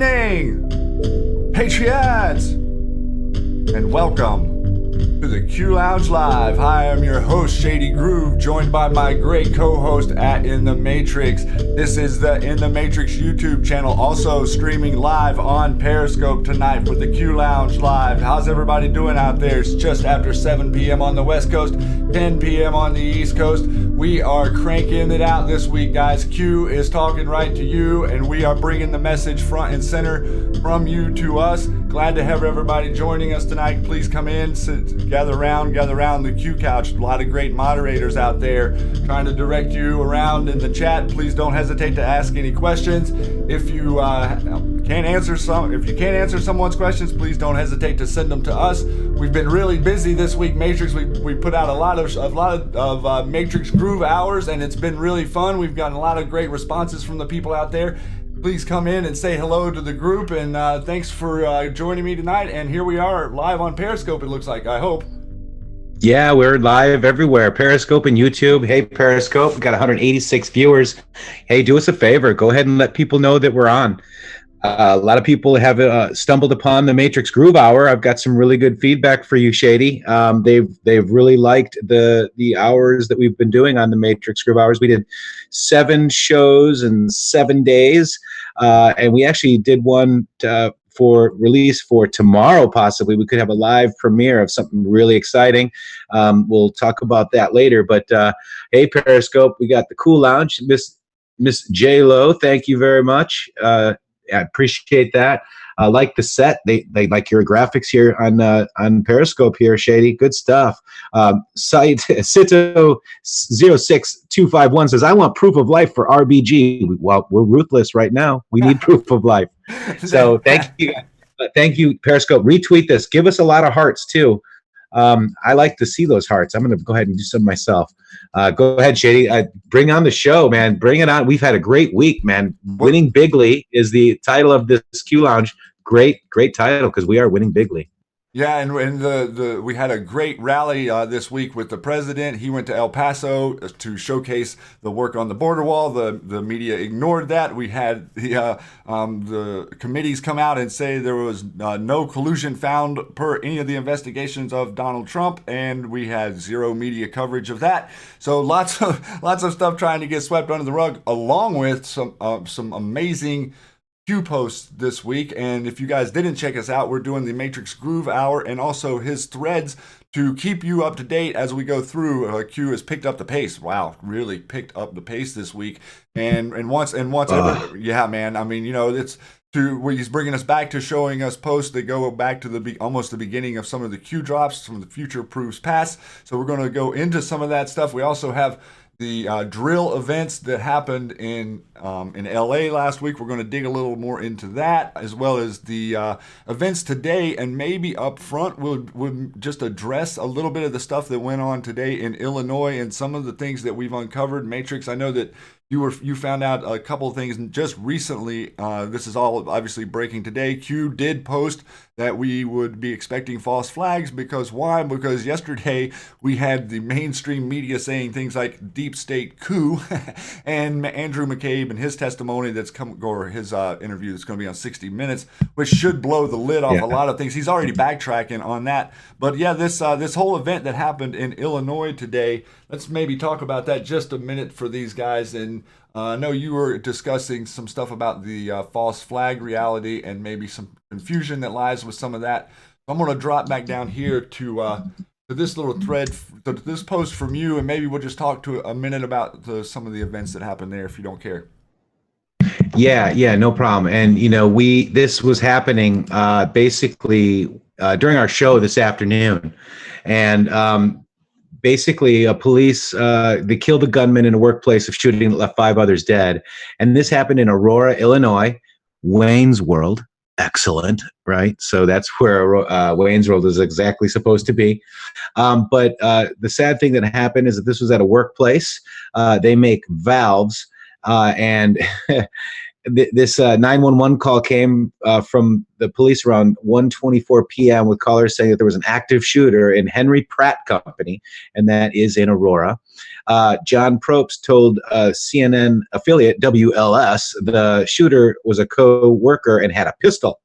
evening, Patriots, and welcome to the Q Lounge Live. Hi, I'm your host, Shady Groove, joined by my great co-host at IntheMatrixxx. This is the IntheMatrixxx YouTube channel, also streaming live on Periscope tonight for the Q Lounge Live. How's everybody doing out there? It's just after 7 p.m. on the West Coast, 10 p.m. on the East Coast. We are cranking it out this week, guys. Q is talking right to you, and we are bringing the message front and center from you to us. Glad to have everybody joining us tonight. Please come in, sit, gather around the Q couch. A lot of great moderators out there trying to direct you around in the chat. Please don't hesitate to ask any questions. If you can't answer someone's questions, please don't hesitate to send them to us. We've been really busy this week, Matrix. We put out a lot of Matrix Groove hours, and it's been really fun. We've gotten a lot of great responses from the people out there. Please come in and say hello to the group, and thanks for joining me tonight. And here we are live on Periscope, it looks like, I hope. Yeah, we're live everywhere. Periscope and YouTube. Hey, Periscope, we got 186 viewers. Hey, do us a favor. Go ahead and let people know that we're on. A lot of people have stumbled upon the Matrix Groove Hour. I've got some really good feedback for you, Shady. They've really liked the hours that we've been doing on the Matrix Groove Hours. We did 7 shows in 7 days, and we actually did one for release for tomorrow. Possibly we could have a live premiere of something really exciting. We'll talk about that later. But hey, Periscope, we got the Cool Lounge, Miss J Lo. Thank you very much. I appreciate that. Like the set. They like your graphics here on Periscope here, Shady. Good stuff. Site Sito06251 says, I want proof of life for RBG. Well, we're ruthless right now. We need proof of life. So thank you. Thank you, Periscope. Retweet this. Give us a lot of hearts too. I like to see those hearts. I'm going to go ahead and do some myself. Go ahead, Shady. Bring on the show, man. Bring it on. We've had a great week, man. Winning Bigly is the title of this Q Lounge. Great title, because we are winning bigly. Yeah, and we had a great rally this week with the president. He went to El Paso to showcase the work on the border wall. The media ignored that. We had the committees come out and say there was no collusion found per any of the investigations of Donald Trump, and we had zero media coverage of that. So lots of stuff trying to get swept under the rug, along with some amazing Q posts this week. And if you guys didn't check us out, we're doing the Matrix Groove Hour and also his threads to keep you up to date as we go through. Q has picked up the pace. Wow, really picked up the pace this week. And once ever, yeah, man. I mean, it's to where he's bringing us back to showing us posts that go back to almost the beginning of some of the Q drops, some of the future proofs past. So we're going to go into some of that stuff. We also have the drill events that happened in LA last week. We're going to dig a little more into that, as well as the events today, and maybe up front we'll just address a little bit of the stuff that went on today in Illinois and some of the things that we've uncovered. Matrix, I know that you found out a couple of things just recently. This is all obviously breaking today. Q did post that we would be expecting false flags because why? Because yesterday we had the mainstream media saying things like deep state coup, and Andrew McCabe and his testimony or his interview that's going to be on 60 Minutes, which should blow the lid off a lot of things. He's already backtracking on that, but yeah, this whole event that happened in Illinois today. Let's maybe talk about that just a minute for these guys. And I know you were discussing some stuff about the false flag reality and maybe some confusion that lies with some of that. I'm going to drop back down here to this little thread, to this post from you, and maybe we'll just talk to a minute about some of the events that happened there, if you don't care. Yeah, no problem. And this was happening basically during our show this afternoon, and basically police they killed a gunman in a workplace of shooting that left 5 others dead, and this happened in Aurora, Illinois. Wayne's World, excellent, right? So that's where Wayne's World is exactly supposed to be. But the sad thing that happened is that this was at a workplace. They make valves, and this 911 call came from the police around 1:24 p.m. with callers saying that there was an active shooter in Henry Pratt Company, and that is in Aurora. John Probst told CNN affiliate WLS the shooter was a co-worker and had a pistol.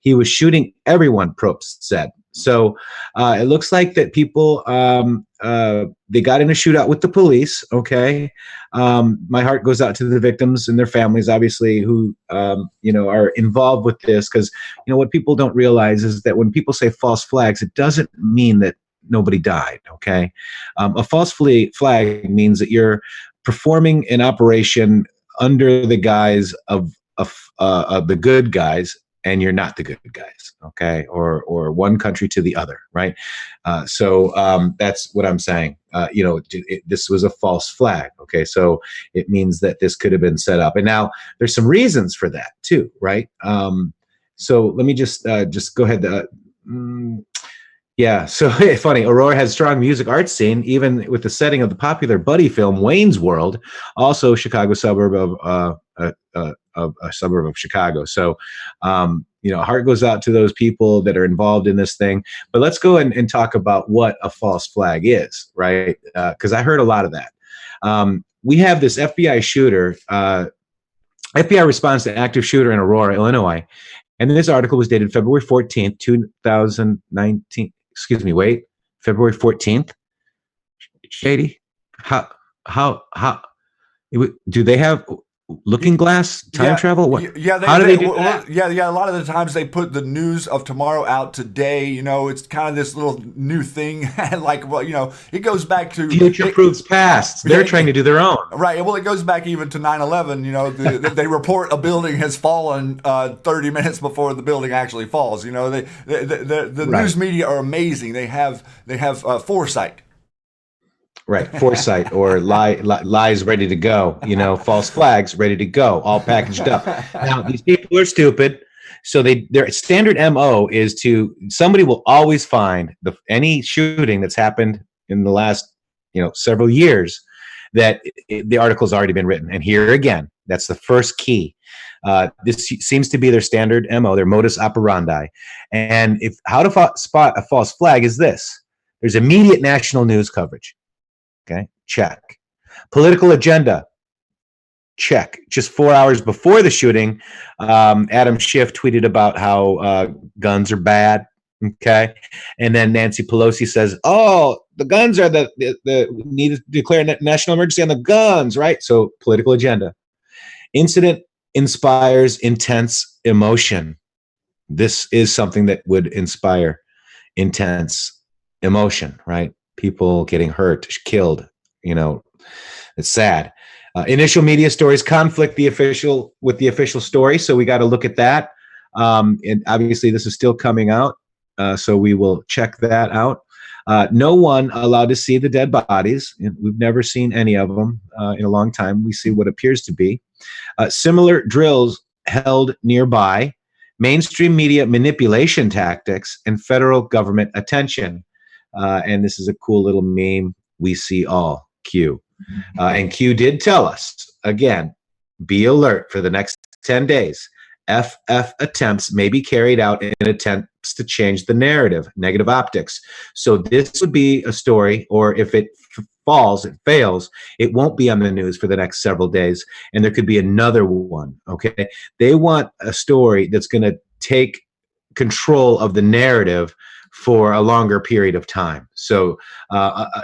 He was shooting everyone, Probst said. So it looks like that people, they got in a shootout with the police, okay? My heart goes out to the victims and their families, obviously, who, are involved with this, because, what people don't realize is that when people say false flags, it doesn't mean that nobody died, okay? A false flag means that you're performing an operation under the guise of the good guys, and you're not the good guys, okay? Or one country to the other, right? So that's what I'm saying. This was a false flag, okay? So it means that this could have been set up. And now there's some reasons for that too, right? So let me just go ahead. Yeah, so funny. Aurora has strong music arts scene, even with the setting of the popular buddy film Wayne's World, also Chicago suburb of a suburb of Chicago. So, heart goes out to those people that are involved in this thing. But let's go and talk about what a false flag is, right? Because I heard a lot of that. We have this FBI shooter. FBI responds to active shooter in Aurora, Illinois. And this article was dated February 14th, 2019. Excuse me, wait. February 14th? Shady? How do they have Looking Glass time travel? What? Yeah, how do they do that? Yeah. A lot of the times they put the news of tomorrow out today. It's kind of this little new thing, like it goes back to future proves past. They're trying to do their own, right? Well, it goes back even to 9/11. They report a building has fallen 30 minutes before the building actually falls. The news media are amazing. They have foresight. Right, foresight or lies ready to go. False flags ready to go, all packaged up. Now these people are stupid, so their standard MO is somebody will always find any shooting that's happened in the last several years that the article's already been written. And here again, That's the first key. This seems to be their standard MO, their modus operandi. And if how to spot a false flag is this: there's immediate national news coverage. Okay, check. Political agenda, check. Just 4 hours before the shooting, Adam Schiff tweeted about how guns are bad. Okay, and then Nancy Pelosi says, "Oh, the guns are the need to declare national emergency on the guns." Right. So political agenda. Incident inspires intense emotion. This is something that would inspire intense emotion. Right. People getting hurt, killed. It's sad. Initial media stories conflict with the official story, so we got to look at that. And obviously, this is still coming out, so we will check that out. No one allowed to see the dead bodies. We've never seen any of them in a long time. We see what appears to be similar drills held nearby, mainstream media manipulation tactics, and federal government attention. And this is a cool little meme we see all. Q. And Q did tell us, again, be alert for the next 10 days. FF attempts may be carried out in attempts to change the narrative, negative optics. So this would be a story, or if it fails, it won't be on the news for the next several days, and there could be another one, okay? They want a story that's going to take control of the narrative for a longer period of time. So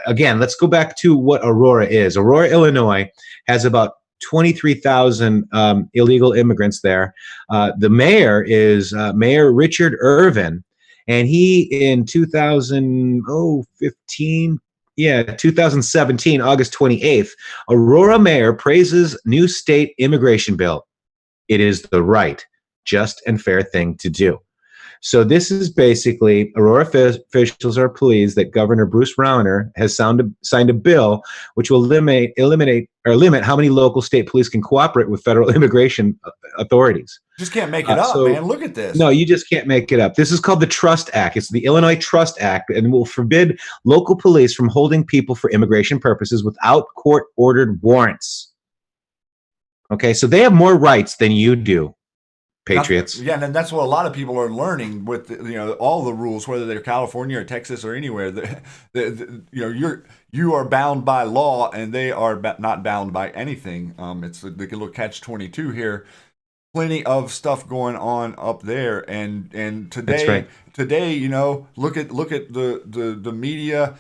again, let's go back to what Aurora is. Aurora, Illinois has about 23,000 illegal immigrants there. The mayor is Mayor Richard Irvin, and he in 2017, August 28th, Aurora mayor praises new state immigration bill. It is the right, just, and fair thing to do. So this is basically, Aurora officials are pleased that Governor Bruce Rauner has signed a bill which will limit how many local state police can cooperate with federal immigration authorities. You just can't make it up, man. Look at this. No, you just can't make it up. This is called the Trust Act. It's the Illinois Trust Act, and will forbid local police from holding people for immigration purposes without court-ordered warrants. Okay, so they have more rights than you do. Patriots. Yeah, and that's what a lot of people are learning with all the rules, whether they're California or Texas or anywhere. You are bound by law, and they are not bound by anything. It's the little catch-22 here. Plenty of stuff going on up there, and today, right. look at the media.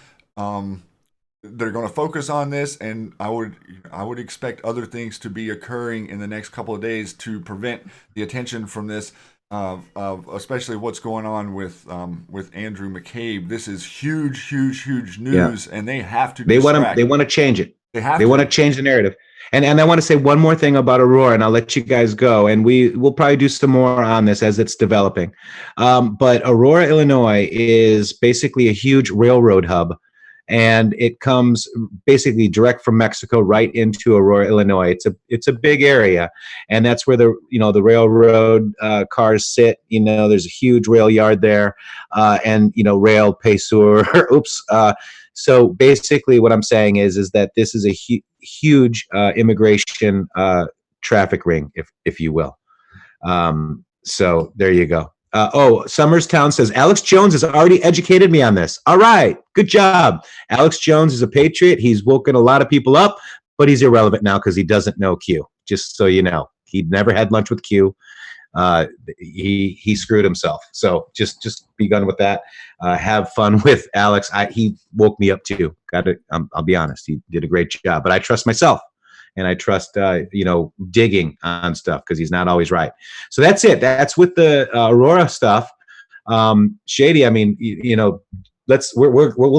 They're going to focus on this, and I would expect other things to be occurring in the next couple of days to prevent the attention from this, especially what's going on with Andrew McCabe. This is huge news, and they have to. They want to change it. They want to change the narrative. And I want to say one more thing about Aurora, and I'll let you guys go. And we'll probably do some more on this as it's developing. But Aurora, Illinois, is basically a huge railroad hub. And it comes basically direct from Mexico right into Aurora, Illinois. It's a big area, and that's where the railroad cars sit. There's a huge rail yard there, and rail Payseur. So basically, what I'm saying is that this is a huge immigration traffic ring, if you will. So there you go. Summerstown says, Alex Jones has already educated me on this. All right, good job. Alex Jones is a Patriot. He's woken a lot of people up, but he's irrelevant now because he doesn't know Q. Just so you know, he'd never had lunch with Q. He screwed himself. So just be done with that. Have fun with Alex. He woke me up too. I'll be honest. He did a great job, but I trust myself. And I trust, digging on stuff because he's not always right. So that's it. That's with the Aurora stuff. Shady, I mean, we'll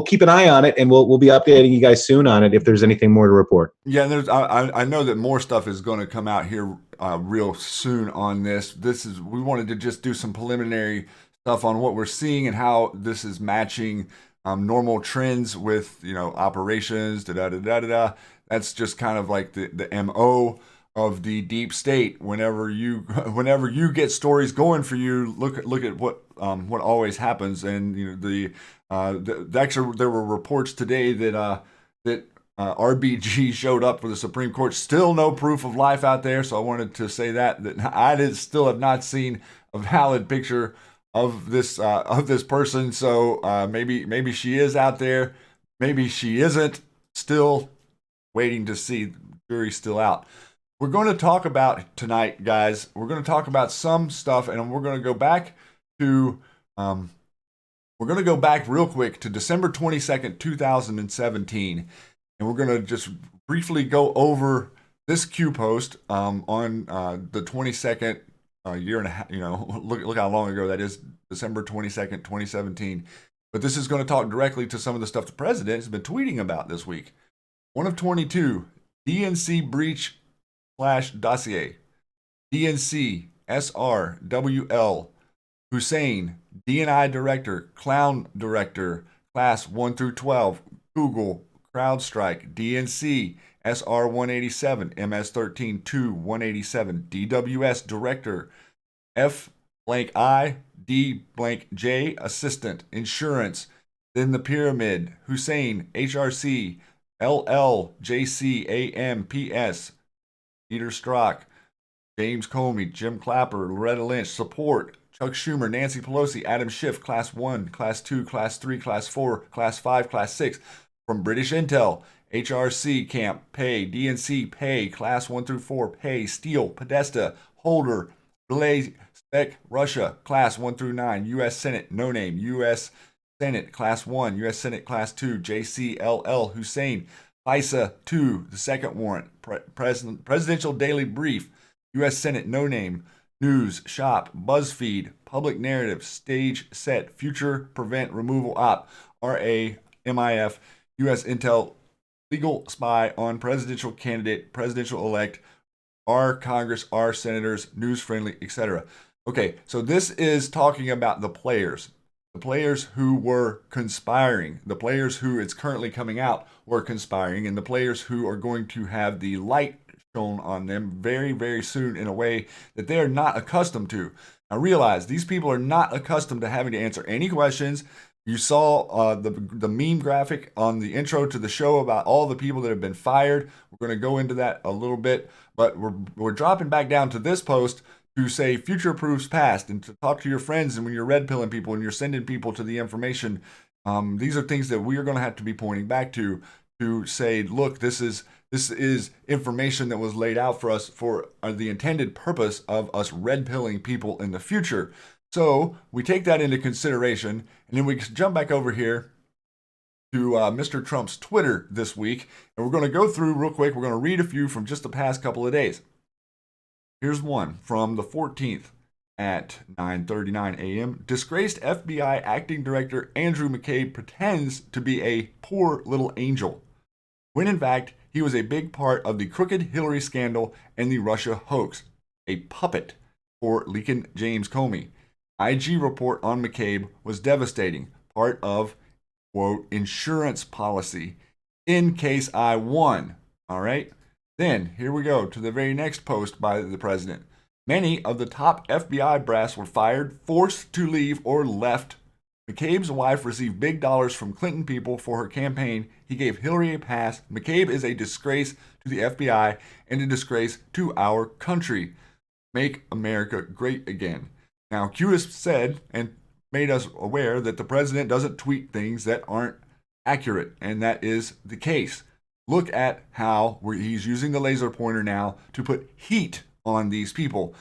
keep an eye on it, and we'll be updating you guys soon on it if there's anything more to report. Yeah, I know that more stuff is going to come out here real soon on this. We wanted to just do some preliminary stuff on what we're seeing and how this is matching normal trends with operations. That's just kind of like the MO of the deep state. Whenever you get stories going for you, look at what always happens. And actually there were reports today that RBG showed up for the Supreme Court. Still no proof of life out there, so I wanted to say that I still have not seen a valid picture of this person. So maybe she is out there, maybe she isn't. Still waiting to see. Jury's still out. We're going to talk about tonight, guys. We're going to talk about some stuff, and we're going to go back to we're going to go back real quick to December 22nd, 2017. And we're going to just briefly go over this Q post on the 22nd, year and a half. Look how long ago that is, December 22nd, 2017. But this is going to talk directly to some of the stuff the president has been tweeting about this week. 1 of 22, DNC breach / dossier. DNC SRWL Hussein, DNI director, clown director, class 1 through 12, Google, CrowdStrike, DNC, SR 187, MS 13 2 187, DWS director, F blank I, D blank J, assistant, insurance, then the pyramid, Hussein, HRC, LL, JC, AM, PS, Peter Strzok, James Comey, Jim Clapper, Loretta Lynch, support, Chuck Schumer, Nancy Pelosi, Adam Schiff, Class 1, Class 2, Class 3, Class 4, Class 5, Class 6, from British Intel, HRC Camp, Pay, DNC, Pay, Class 1 through 4, Pay, Steele, Podesta, Holder, Relay, Spec, Russia, Class 1 through 9, U.S. Senate, No Name, U.S. Senate, Class 1, U.S. Senate, Class 2, JCLL, Hussein, FISA 2, the second warrant, Presidential Daily Brief, U.S. Senate, No Name, News, Shop, BuzzFeed, Public Narrative, Stage Set, Future Prevent Removal Op, RAMIF, U.S. Intel, Legal Spy on Presidential Candidate, Presidential Elect, our Congress, our Senators, News Friendly, etc. Okay, so this is talking about the players who were conspiring, the players who it's currently coming out were conspiring, and the players who are going to have the light shown on them very, very soon in a way that they are not accustomed to. Now realize these people are not accustomed to having to answer any questions. You saw the meme graphic on the intro to the show about all the people that have been fired. We're going to go into that a little bit, but we're dropping back down to this post to say future proofs past and to talk to your friends. And when you're red pilling people and you're sending people to the information, these are things that we are going to have to be pointing back to say, look, this is information that was laid out for us for the intended purpose of us red pilling people in the future. So we take that into consideration, and then we jump back over here to Mr. Trump's Twitter this week, and we're going to go through real quick. We're going to read a few from just the past couple of days. Here's one from the 14th at 9:39 a.m. Disgraced FBI acting director Andrew McCabe pretends to be a poor little angel, when in fact he was a big part of the crooked Hillary scandal and the Russia hoax, a puppet for leaking James Comey. IG report on McCabe was devastating, part of, quote, insurance policy, in case I won. All right. Then, here we go to the very next post by the president. Many of the top FBI brass were fired, forced to leave, or left. McCabe's wife received big dollars from Clinton people for her campaign. He gave Hillary a pass. McCabe is a disgrace to the FBI and a disgrace to our country. Make America great again. Now, Q has said and made us aware that the president doesn't tweet things that aren't accurate, and that is the case. Look at how he's using the laser pointer now to put heat on these people.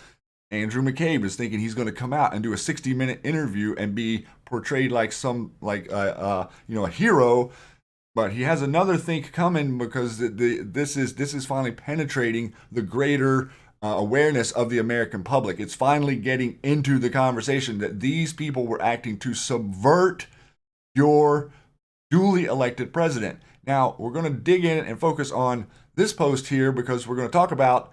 Andrew McCabe is thinking he's going to come out and do a 60-minute interview and be portrayed like a hero, but he has another think coming because this is finally penetrating the greater awareness of the American public. It's finally getting into the conversation that these people were acting to subvert your duly elected president. Now, we're going to dig in and focus on this post here because we're going to talk about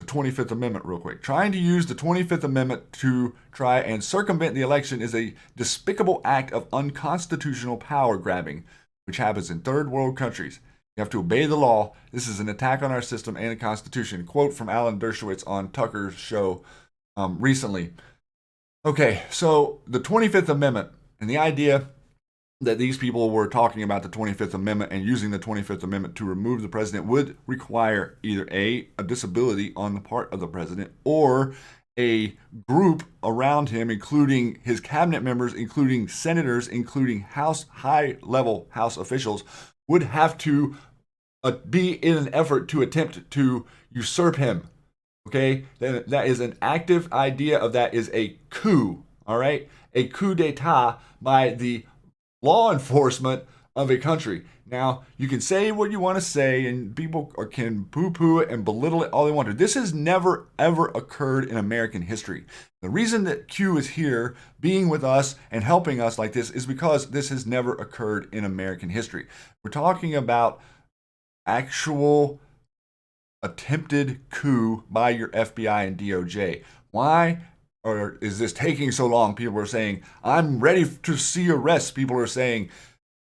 the 25th Amendment real quick. Trying to use the 25th Amendment to try and circumvent the election is a despicable act of unconstitutional power grabbing, which happens in third world countries. You have to obey the law. This is an attack on our system and the Constitution. Quote from Alan Dershowitz on Tucker's show recently. Okay, so the 25th Amendment and the idea that these people were talking about the 25th Amendment and using the 25th Amendment to remove the president would require either a disability on the part of the president, or a group around him, including his cabinet members, including senators, including high-level House officials, would have to be in an effort to attempt to usurp him. Okay, that is an active idea of that is a coup. All right, a coup d'état by the law enforcement of a country. Now, you can say what you want to say, and people can poo-poo it and belittle it all they want to. This has never, ever occurred in American history. The reason that Q is here, being with us and helping us like this, is because this has never occurred in American history. We're talking about actual attempted coup by your FBI and DOJ. Why? Or is this taking so long? People are saying, I'm ready to see arrests. People are saying,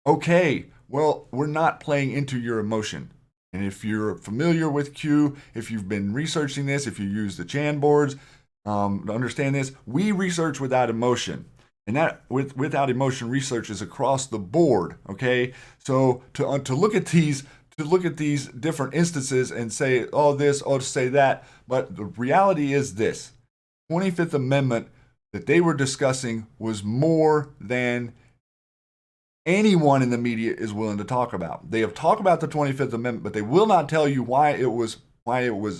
okay, well, we're not playing into your emotion. And if you're familiar with Q, if you've been researching this, if you use the Chan boards to understand this, we research without emotion. And that without emotion research is across the board. Okay, so to look at these different instances and say, oh, this, oh, say that, but the reality is this: 25th Amendment that they were discussing was more than anyone in the media is willing to talk about. They have talked about the 25th Amendment, but they will not tell you why it was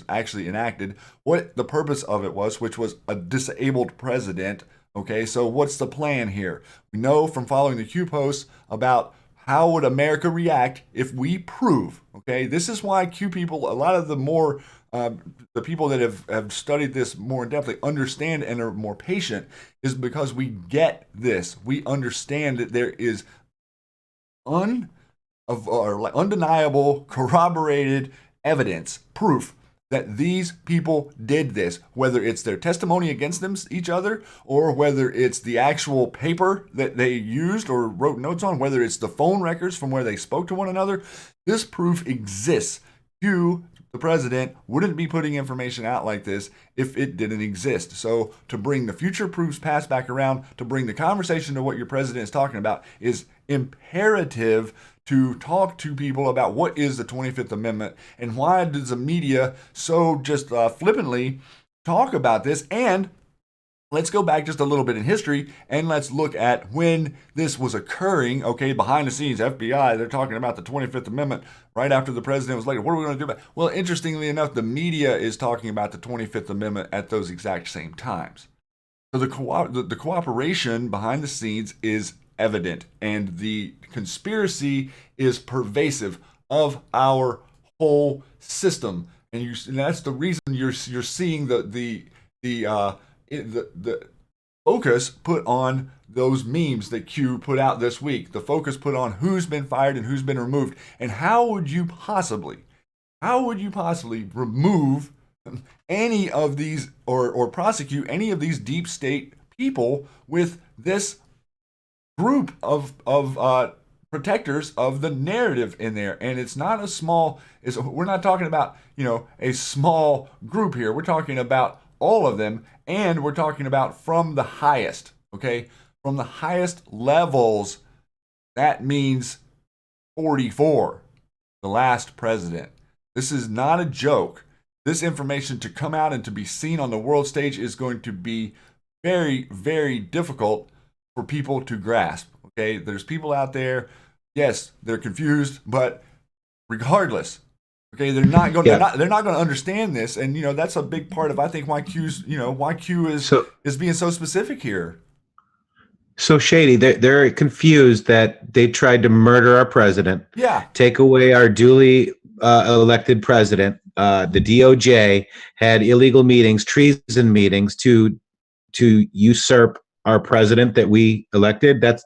actually enacted, what the purpose of it was, which was a disabled president. Okay, so what's the plan here? We know from following the Q posts about how would America react if we prove, okay? This is why Q people, a lot of the people that have studied this more in depthly understand and are more patient, is because we get this. We understand that there is undeniable, corroborated evidence, proof that these people did this, whether it's their testimony against them, each other, or whether it's the actual paper that they used or wrote notes on, whether it's the phone records from where they spoke to one another. This proof exists. You, the president, wouldn't be putting information out like this if it didn't exist. So to bring the future proofs past back around, to bring the conversation to what your president is talking about, is imperative to talk to people about what is the 25th Amendment and why does the media so just flippantly talk about this. And let's go back just a little bit in history and let's look at when this was occurring. Okay, behind the scenes, FBI, they're talking about the 25th Amendment right after the president was elected. What are we going to do about it? Well, interestingly enough, the media is talking about the 25th Amendment at those exact same times. So the cooperation behind the scenes is evident, and the conspiracy is pervasive of our whole system. And that's the reason you're seeing the focus put on those memes that Q put out this week. The focus put on who's been fired and who's been removed. And how would you possibly remove any of these or prosecute any of these deep state people with this group of protectors of the narrative in there? And it's not a small, we're not talking about, a small group here. We're talking about all of them, and we're talking about from the highest, okay? From the highest levels. That means 44, the last president. This is not a joke. This information to come out and to be seen on the world stage is going to be very, very difficult for people to grasp. Okay, there's people out there, yes, they're confused, but regardless, okay, they're not going to understand this, and that's a big part of, I think, why Q is being so specific here. So Shady, they're confused that they tried to murder our president, take away our duly elected president. The DOJ had illegal meetings, treason meetings to usurp our president that we elected. That's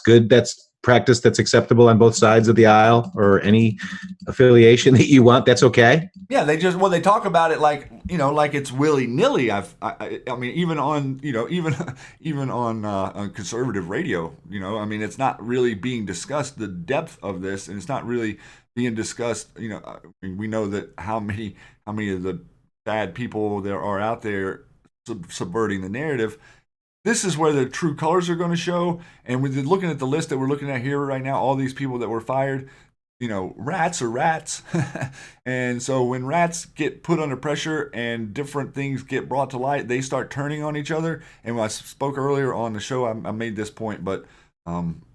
good. That's practice that's acceptable on both sides of the aisle, or any affiliation that you want. That's okay. Yeah, they talk about it like it's willy nilly. I mean, even on even on conservative radio, it's not really being discussed, the depth of this, and it's not really being discussed. We know that how many of the bad people there are out there subverting the narrative. this is where the true colors are going to show. And with looking at the list that we're looking at here right now, all these people that were fired, rats are rats. And so when rats get put under pressure and different things get brought to light, they start turning on each other. And when I spoke earlier on the show, I made this point, but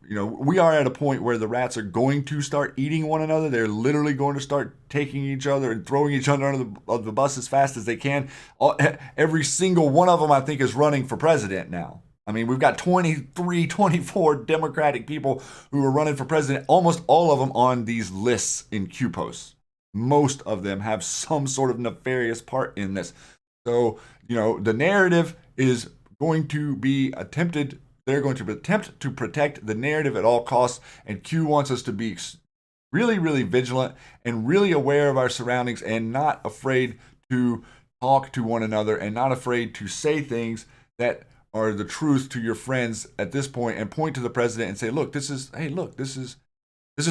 we are at a point where the rats are going to start eating one another. They're literally going to start taking each other and throwing each other under the bus as fast as they can. Every single one of them, I think, is running for president now. I mean, we've got 23, 24 Democratic people who are running for president, almost all of them on these lists in Q posts. Most of them have some sort of nefarious part in this. So, the narrative is going to be attempted. They're going to attempt to protect the narrative at all costs. And Q wants us to be really, really vigilant and really aware of our surroundings and not afraid to talk to one another and not afraid to say things that are the truth to your friends at this point and point to the president and say, look, this is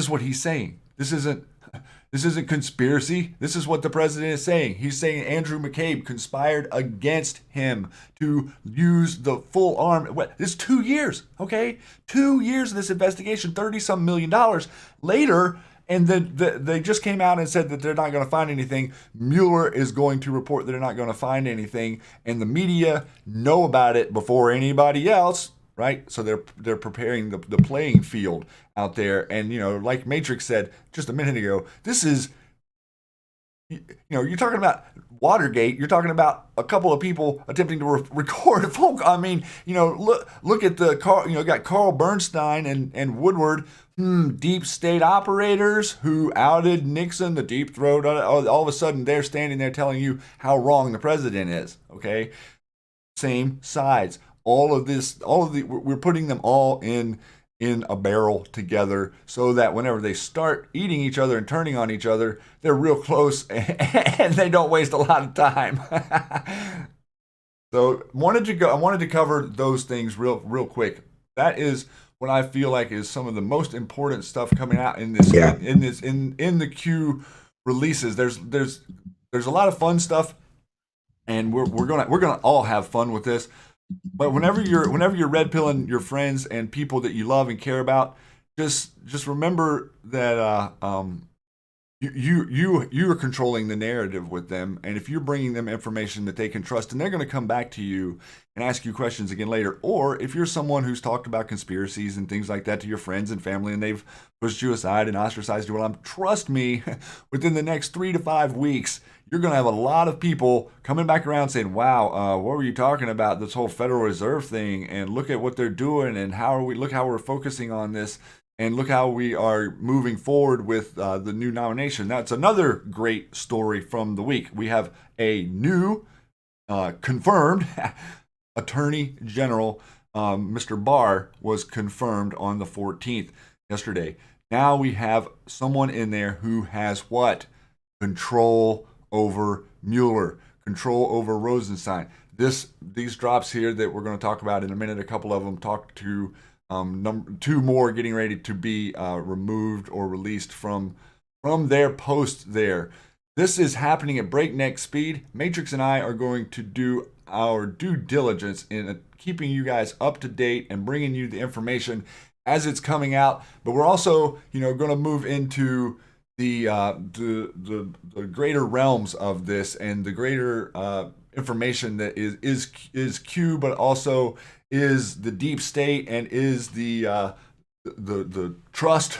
what he's saying. This isn't conspiracy. This is what the president is saying. He's saying Andrew McCabe conspired against him to use the full arm. It's 2 years, okay? 2 years of this investigation, $30-some million later, and then they just came out and said that they're not going to find anything. Mueller is going to report that they're not going to find anything, and the media know about it before anybody else, right? So they're preparing the playing field out there. And, like Matrix said just a minute ago, this is, you're talking about Watergate. You're talking about a couple of people attempting to record folk. I mean, look at got Carl Bernstein and Woodward, deep state operators who outed Nixon, the deep throat. All of a sudden, they're standing there telling you how wrong the president is. Okay, same sides. We're putting them all in a barrel together so that whenever they start eating each other and turning on each other, they're real close and they don't waste a lot of time. So I wanted to cover those things real quick. That is what I feel like is some of the most important stuff coming out in this in the Q releases. There's a lot of fun stuff, and we're gonna all have fun with this. But whenever you're red pilling your friends and people that you love and care about, just remember that you are controlling the narrative with them, and if you're bringing them information that they can trust, and they're going to come back to you and ask you questions again later, or if you're someone who's talked about conspiracies and things like that to your friends and family, and they've pushed you aside and ostracized you, well, trust me, within the next 3 to 5 weeks, you're going to have a lot of people coming back around saying, wow, what were you talking about, this whole Federal Reserve thing, and look at what they're doing, and look how we're focusing on this, and look how we are moving forward with the new nomination. That's another great story from the week. We have a new confirmed Attorney General. Mr. Barr was confirmed on the 14th yesterday. Now we have someone in there who has what? Control over Mueller, control over Rosenstein. These drops here that we're going to talk about in a minute, a couple of them talk to 2 more getting ready to be removed or released from their post there. This is happening at breakneck speed. Matrix and I are going to do our due diligence in keeping you guys up to date and bringing you the information as it's coming out. But we're also, going to move into the greater realms of this and the greater information that is Q, but also is the deep state and is the trust.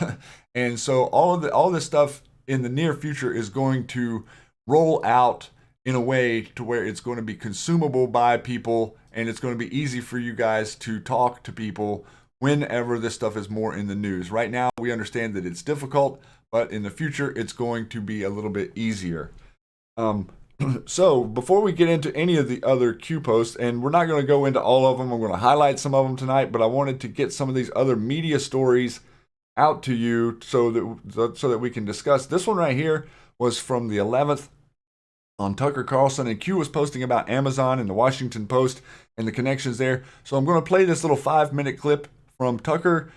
And so all this stuff in the near future is going to roll out in a way to where it's going to be consumable by people, and it's going to be easy for you guys to talk to people whenever this stuff is more in the news. Right now, we understand that it's difficult, but in the future, it's going to be a little bit easier. So before we get into any of the other Q posts, and we're not going to go into all of them, I'm going to highlight some of them tonight, but I wanted to get some of these other media stories out to you so that we can discuss. This one right here was from the 11th on Tucker Carlson, and Q was posting about Amazon and the Washington Post and the connections there. So I'm going to play this little 5-minute clip from Tucker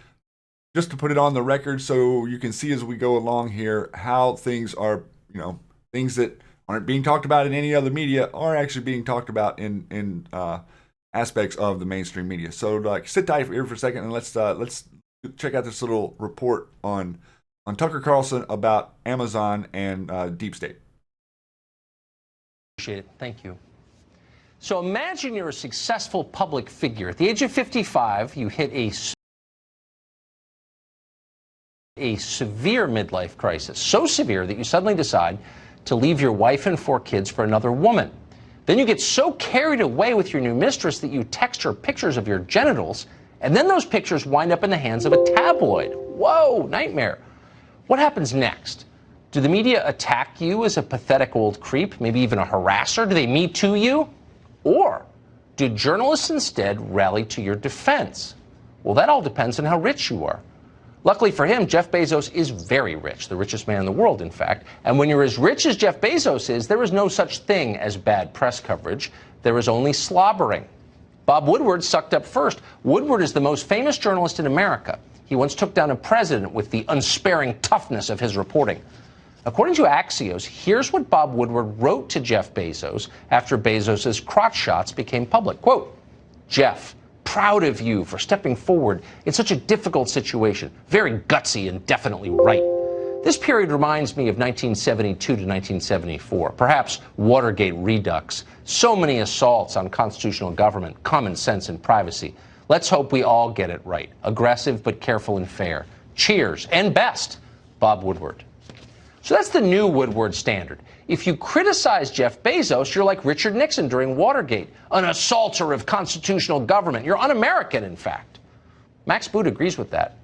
just to put it on the record so you can see as we go along here how things are, things that aren't being talked about in any other media are actually being talked about in aspects of the mainstream media. So like sit tight here for a second and let's check out this little report on Tucker Carlson about Amazon and Deep State. Appreciate it. Thank you. So imagine you're a successful public figure. At the age of 55, you hit a severe midlife crisis, so severe that you suddenly decide to leave your wife and 4 kids for another woman. Then you get so carried away with your new mistress that you text her pictures of your genitals, and then those pictures wind up in the hands of a tabloid. Whoa, nightmare. What happens next? Do the media attack you as a pathetic old creep, maybe even a harasser? Do they Me Too you? Or do journalists instead rally to your defense? Well, that all depends on how rich you are. Luckily for him, Jeff Bezos is very rich, the richest man in the world, in fact. And when you're as rich as Jeff Bezos is, there is no such thing as bad press coverage. There is only slobbering. Bob Woodward sucked up first. Woodward is the most famous journalist in America. He once took down a president with the unsparing toughness of his reporting. According to Axios, here's what Bob Woodward wrote to Jeff Bezos after Bezos' crotch shots became public. Quote, Jeff, proud of you for stepping forward in such a difficult situation. Very gutsy and definitely right. This period reminds me of 1972 to 1974, perhaps Watergate redux. So many assaults on constitutional government, common sense and privacy. Let's hope we all get it right. Aggressive but careful and fair. Cheers, and best, Bob Woodward. So that's the new Woodward standard. If you criticize Jeff Bezos, you're like Richard Nixon during Watergate, an assaulter of constitutional government. You're un-American, in fact. Max Boot agrees with that.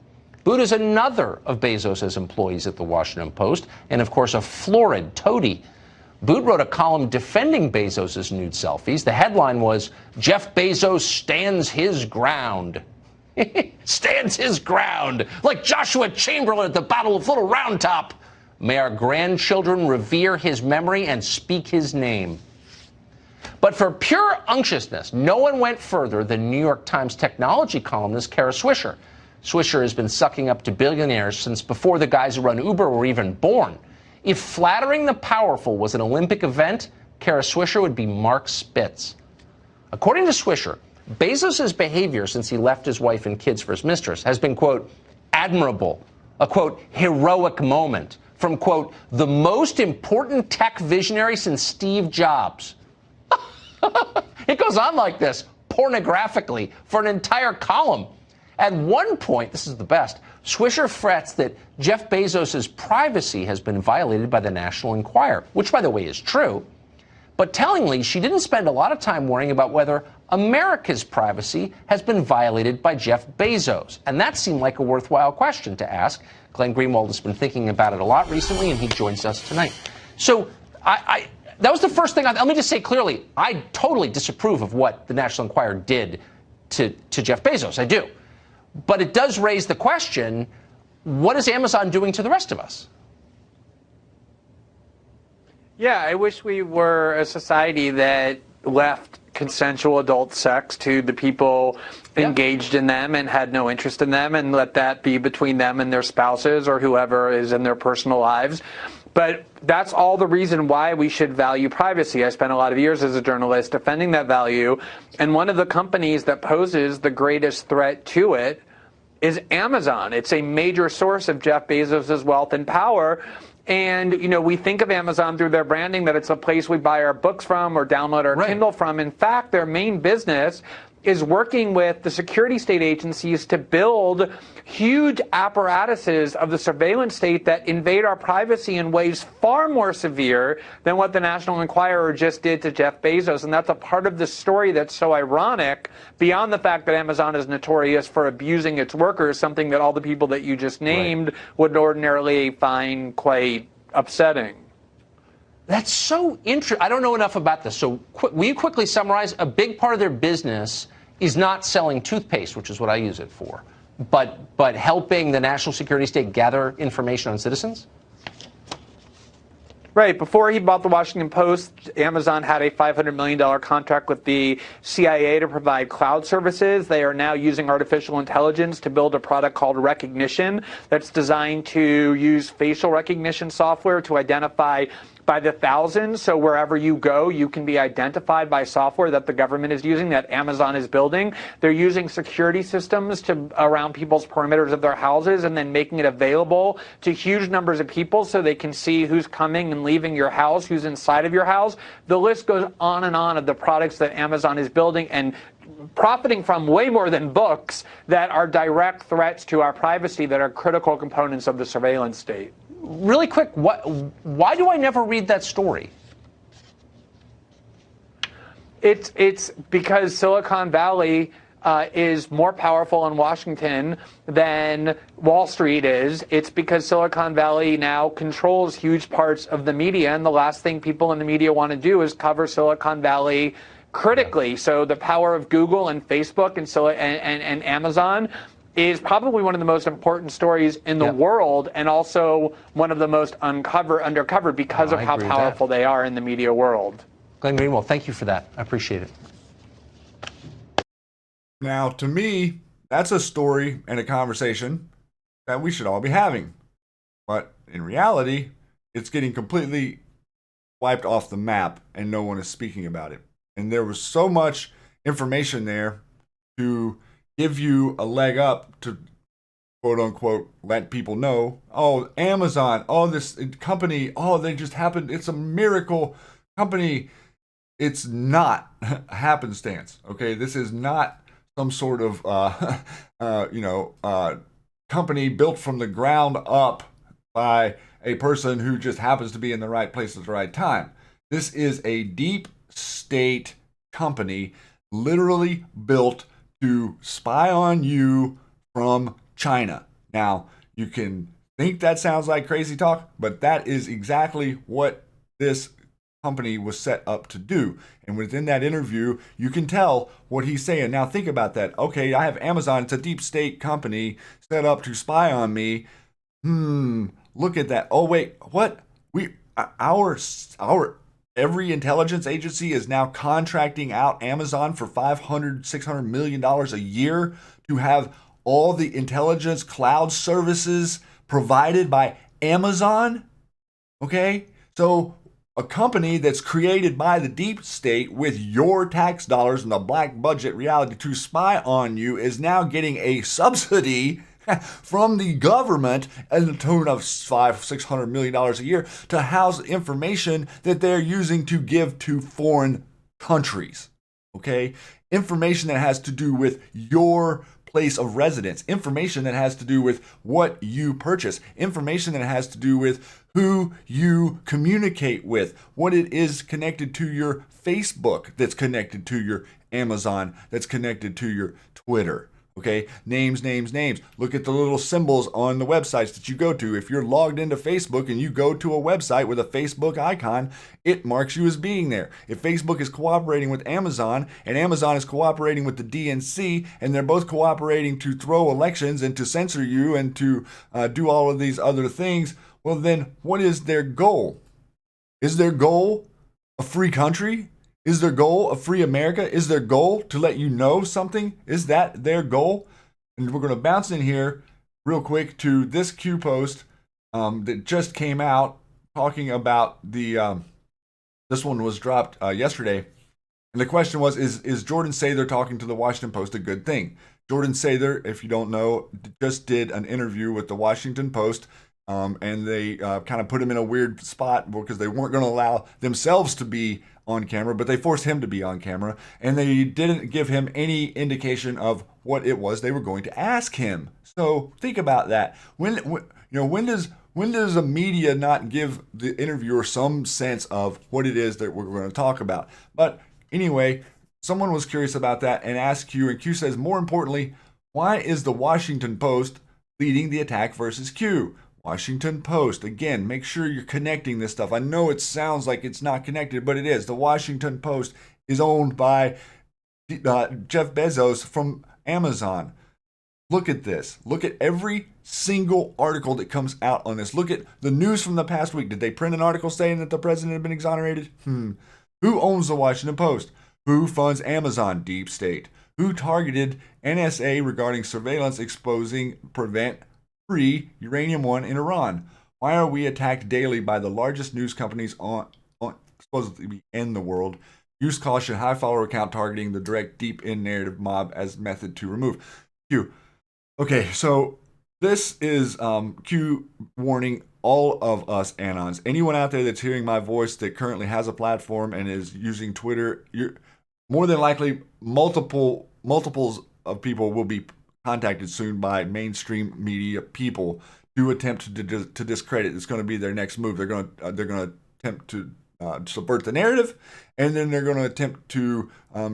Boot is another of Bezos' employees at the Washington Post, and of course a florid toady. Boot wrote a column defending Bezos' nude selfies. The headline was, Jeff Bezos stands his ground. Stands his ground, like Joshua Chamberlain at the Battle of Little Round Top. May our grandchildren revere his memory and speak his name. But for pure unctuousness, no one went further than New York Times technology columnist Kara Swisher. Swisher has been sucking up to billionaires since before the guys who run Uber were even born. If flattering the powerful was an Olympic event, Kara Swisher would be Mark Spitz. According to Swisher, Bezos' behavior since he left his wife and kids for his mistress has been, quote, admirable, a, quote, heroic moment from, quote, the most important tech visionary since Steve Jobs. It goes on like this, pornographically, for an entire column. At one point, this is the best, Swisher frets that Jeff Bezos' privacy has been violated by the National Enquirer, which, by the way, is true. But tellingly, she didn't spend a lot of time worrying about whether America's privacy has been violated by Jeff Bezos. And that seemed like a worthwhile question to ask. Glenn Greenwald has been thinking about it a lot recently, and he joins us tonight. So that was the first thing. Let me just say clearly, I totally disapprove of what the National Enquirer did to Jeff Bezos. I do. But it does raise the question, what is Amazon doing to the rest of us? Yeah, I wish we were a society that left consensual adult sex to the people engaged in them and had no interest in them, and let that be between them and their spouses or whoever is in their personal lives. But that's all the reason why we should value privacy. I spent a lot of years as a journalist defending that value, and one of the companies that poses the greatest threat to it is Amazon. It's a major source of Jeff Bezos' wealth and power. And, you know, we think of Amazon through their branding that it's a place we buy our books from or download our Kindle from. In fact, their main business is working with the security state agencies to build huge apparatuses of the surveillance state that invade our privacy in ways far more severe than what the National Enquirer just did to Jeff Bezos. And that's a part of the story that's so ironic, beyond the fact that Amazon is notorious for abusing its workers, something that all the people that you just named would ordinarily find quite upsetting. That's so interesting. I don't know enough about this. So will you quickly summarize? A big part of their business is not selling toothpaste, which is what I use it for, but helping the national security state gather information on citizens? Right. Before he bought the Washington Post, Amazon had a $500 million contract with the CIA to provide cloud services. They are now using artificial intelligence to build a product called Recognition that's designed to use facial recognition software to identify by the thousands. So wherever you go, you can be identified by software that the government is using, that Amazon is building. They're using security systems to around people's perimeters of their houses and then making it available to huge numbers of people so they can see who's coming and leaving your house, who's inside of your house. The list goes on and on of the products that Amazon is building and profiting from way more than books that are direct threats to our privacy that are critical components of the surveillance state. Really quick, why do I never read that story? It's because Silicon Valley is more powerful in Washington than Wall Street is. It's because Silicon Valley now controls huge parts of the media, and the last thing people in the media want to do is cover Silicon Valley critically. So the power of Google and Facebook and Amazon is probably one of the most important stories in the world, and also one of the most undercovered because of how powerful they are in the media world. Glenn Greenwald, thank you for that. I appreciate it. Now, to me, that's a story and a conversation that we should all be having. But in reality, it's getting completely wiped off the map and no one is speaking about it. And there was so much information there to give you a leg up to, quote unquote, let people know, oh, Amazon, oh, this company, oh, they just happened, it's a miracle company. It's not a happenstance, okay? This is not some sort of, company built from the ground up by a person who just happens to be in the right place at the right time. This is a deep state company literally built to spy on you from China. Now, you can think that sounds like crazy talk, but that is exactly what this company was set up to do. And within that interview, you can tell what he's saying. Now, think about that. Okay, I have Amazon. It's a deep state company set up to spy on me. Look at that. Oh, wait, what? Our every intelligence agency is now contracting out Amazon for $500-600 million a year to have all the intelligence cloud services provided by Amazon. Okay, so a company that's created by the deep state with your tax dollars and the black budget reality to spy on you is now getting a subsidy from the government in the tune of $500-600 million a year to house information that they're using to give to foreign countries. Okay? Information that has to do with your place of residence, information that has to do with what you purchase, information that has to do with who you communicate with, what it is connected to your Facebook, that's connected to your Amazon, that's connected to your Twitter. Okay, names. Look at the little symbols on the websites that you go to. If you're logged into Facebook and you go to a website with a Facebook icon, it marks you as being there. If Facebook is cooperating with Amazon and Amazon is cooperating with the DNC and they're both cooperating to throw elections and to censor you and to do all of these other things, well then what is their goal? Is their goal a free country? Is their goal a free America? Is their goal to let you know something? Is that their goal? And we're going to bounce in here real quick to this Q post that just came out talking about the, this one was dropped yesterday. And the question was, is Jordan Sather talking to the Washington Post a good thing? Jordan Sather, if you don't know, just did an interview with the Washington Post. And they kind of put him in a weird spot because they weren't going to allow themselves to be on camera, but they forced him to be on camera, and they didn't give him any indication of what it was they were going to ask him. So think about that. When does a media not give the interviewer some sense of what it is that we're going to talk about? But anyway, someone was curious about that and asked Q, and Q says, more importantly, why is the Washington Post leading the attack versus Q? Washington Post. Again, make sure you're connecting this stuff. I know it sounds like it's not connected, but it is. The Washington Post is owned by Jeff Bezos from Amazon. Look at this. Look at every single article that comes out on this. Look at the news from the past week. Did they print an article saying that the president had been exonerated? Who owns the Washington Post? Who funds Amazon? Deep State. Who targeted NSA regarding surveillance exposing Prevent Free Uranium One in Iran? Why are we attacked daily by the largest news companies on supposedly in the world? Use caution, high follower account targeting the direct deep in narrative mob as method to remove. Q. Okay, so this is Q warning all of us Anons. Anyone out there that's hearing my voice that currently has a platform and is using Twitter, you're more than likely multiples of people will be contacted soon by mainstream media people to attempt to discredit. It's going to be their next move. They're going to attempt to subvert the narrative, and then they're going to attempt to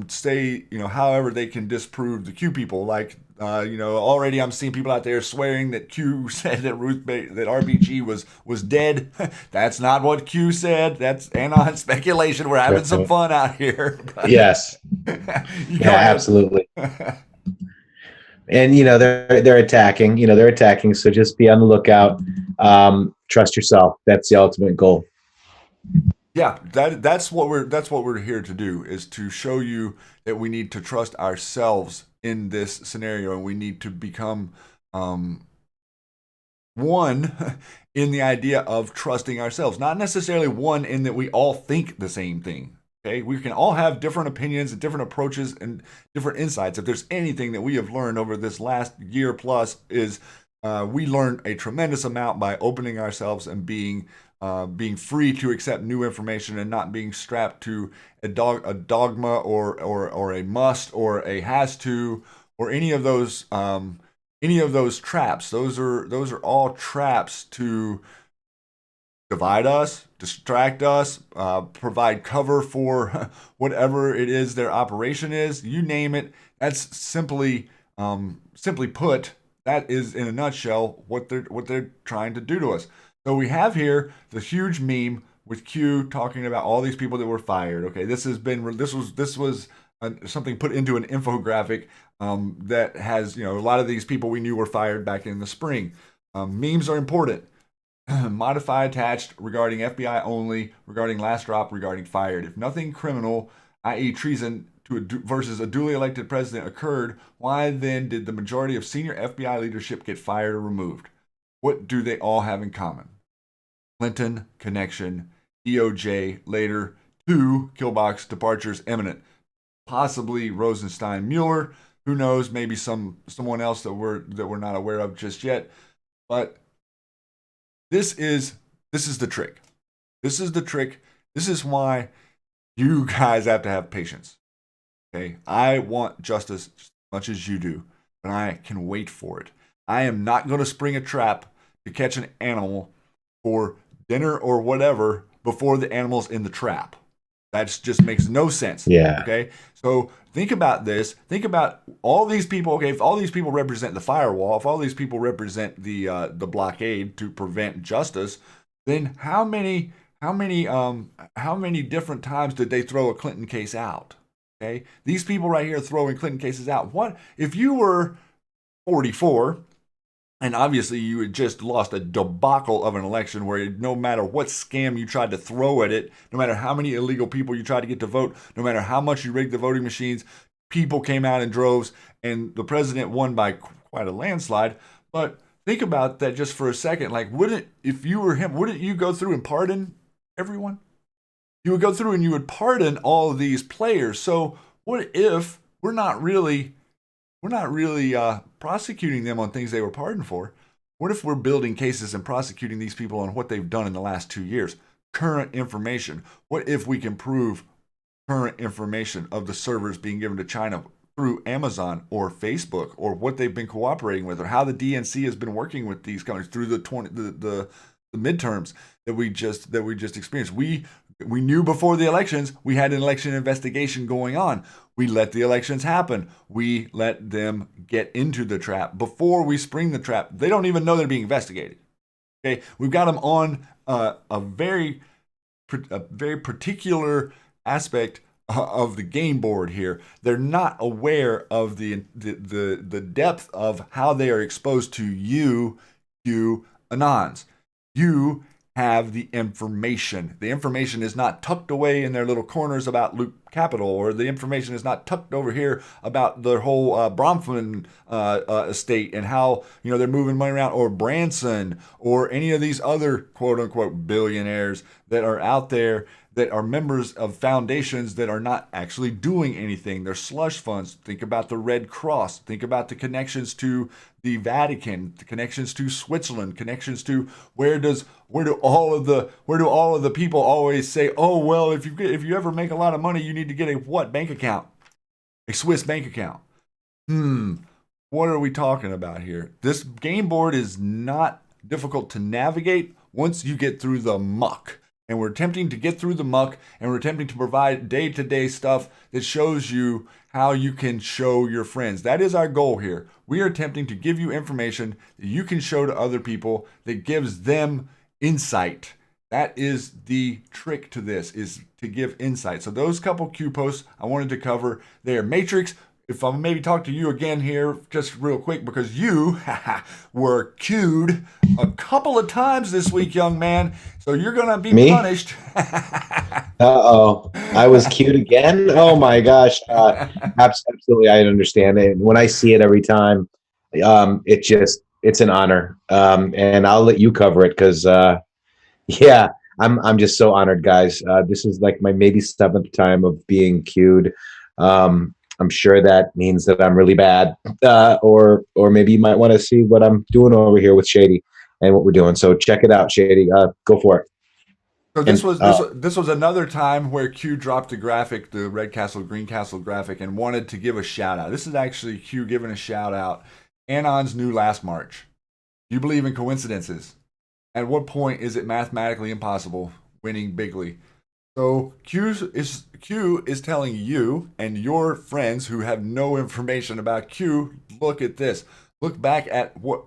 say, however they can disprove the Q people. Like, already I'm seeing people out there swearing that Q said that that RBG was dead. That's not what Q said. That's anon speculation. We're having some fun out here. Yes. Absolutely. And they're attacking. They're attacking. So just be on the lookout. Trust yourself. That's the ultimate goal. Yeah, that's what we're here to do, is to show you that we need to trust ourselves in this scenario, and we need to become one in the idea of trusting ourselves. Not necessarily one in that we all think the same thing. Okay, we can all have different opinions and different approaches and different insights. If there's anything that we have learned over this last year plus is we learned a tremendous amount by opening ourselves and being free to accept new information and not being strapped to a dogma or a must or a has to or any of those traps. Those are all traps to divide us, distract us, provide cover for whatever it is their operation is. You name it. That's simply put. That is, in a nutshell, what they're trying to do to us. So we have here the huge meme with Q talking about all these people that were fired. Okay, this was something put into an infographic that has a lot of these people we knew were fired back in the spring. Memes are important. Modify attached regarding FBI only, regarding last drop, regarding fired. If nothing criminal, i.e. treason versus a duly elected president occurred, why then did the majority of senior FBI leadership get fired or removed? What do they all have in common? Clinton connection, DOJ later, 2 Killbox departures imminent. Possibly Rosenstein, Mueller. Who knows? Maybe someone else that we're not aware of just yet. But this is the trick. This is the trick. This is why you guys have to have patience. Okay, I want justice as much as you do, and I can wait for it. I am not going to spring a trap to catch an animal for dinner or whatever before the animal's in the trap. That just makes no sense. Yeah. Okay. So think about this. Think about all these people. Okay, if all these people represent the firewall, if all these people represent the blockade to prevent justice, then how many different times did they throw a Clinton case out? Okay, these people right here throwing Clinton cases out. What if you were 44? And obviously you had just lost a debacle of an election where no matter what scam you tried to throw at it, no matter how many illegal people you tried to get to vote, no matter how much you rigged the voting machines, people came out in droves and the president won by quite a landslide. But think about that just for a second. Like, if you were him, wouldn't you go through and pardon everyone? You would go through and you would pardon all of these players. So what if we're not really prosecuting them on things they were pardoned for? What if we're building cases and prosecuting these people on what they've done in the last 2 years? Current information. What if we can prove current information of the servers being given to China through Amazon or Facebook, or what they've been cooperating with, or how the DNC has been working with these companies through the midterms that we just experienced? We knew before the elections we had an election investigation going on. We let the elections happen. We let them get into the trap before we spring the trap. They don't even know they're being investigated. Okay, we've got them on a very particular aspect of the game board here. They're not aware of the depth of how they are exposed to you, Anons. You have the information. The information is not tucked away in their little corners about Loop Capital, or the information is not tucked over here about their whole Bronfman estate and how they're moving money around, or Branson, or any of these other quote unquote billionaires that are out there that are members of foundations that are not actually doing anything. They're slush funds. Think about the Red Cross. Think about the connections to the Vatican, the connections to Switzerland, connections to where do all of the people always say, oh well, if you ever make a lot of money, you need to get a what bank account? A Swiss bank account. What are we talking about here? This game board is not difficult to navigate once you get through the muck. And we're attempting to get through the muck, and we're attempting to provide day-to-day stuff that shows you how you can show your friends. That is our goal here. We are attempting to give you information that you can show to other people that gives them insight. That is the trick to this, is to give insight. So those couple Q posts I wanted to cover there. Matrix, if I maybe talk to you again here just real quick, because you were queued a couple of times this week, young man. So you're going to be punished. Uh-oh. I was queued again? Oh, my gosh. Absolutely, I understand it. When I see it every time, it's an honor. And I'll let you cover it because, I'm just so honored, guys. This is like my maybe 7th time of being queued. I'm sure that means that I'm really bad, or maybe you might want to see what I'm doing over here with Shady and what we're doing. So check it out, Shady. Go for it. So this was another time where Q dropped the graphic, the Red Castle, Green Castle graphic, and wanted to give a shout out. This is actually Q giving a shout out. Anons knew last March. Do you believe in coincidences? At what point is it mathematically impossible winning bigly? So Q is telling you and your friends who have no information about Q, look at this. Look back at what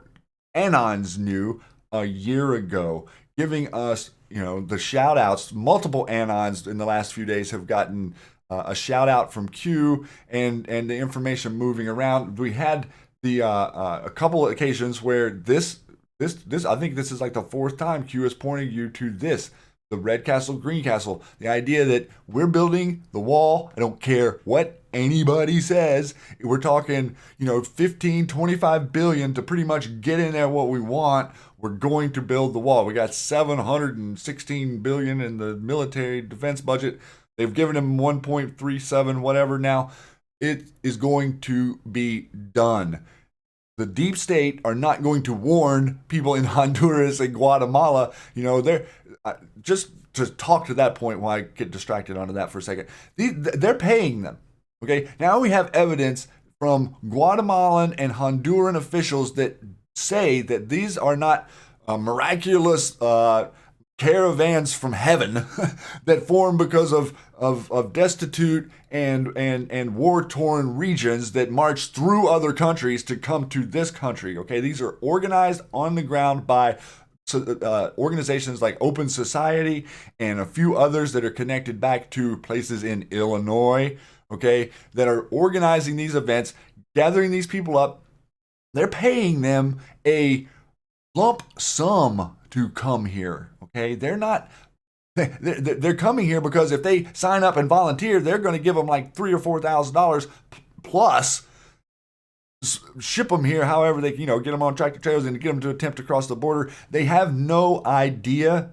Anons knew a year ago, giving us, the shout outs. Multiple Anons in the last few days have gotten a shout out from Q and the information moving around. We had a couple of occasions where this I think this is like the 4th time Q is pointing you to this. The Red Castle, Green Castle, the idea that we're building the wall. I don't care what anybody says. We're talking, 15, 25 billion to pretty much get in there what we want. We're going to build the wall. We got 716 billion in the military defense budget. They've given him 1.37 whatever now. It is going to be done. The deep state are not going to warn people in Honduras and Guatemala. They're just to talk to that point while I get distracted onto that for a second. They're paying them. Okay, now we have evidence from Guatemalan and Honduran officials that say that these are not miraculous caravans from heaven that form because of destitute and war-torn regions that march through other countries to come to this country. Okay, these are organized on the ground by organizations like Open Society and a few others that are connected back to places in Illinois, okay, that are organizing these events, gathering these people up. They're paying them a lump sum to come here, okay? They're coming here because if they sign up and volunteer, they're going to give them like $3,000 or $4,000 plus ship them here, however they get them on tractor trailers and get them to attempt to cross the border. They have no idea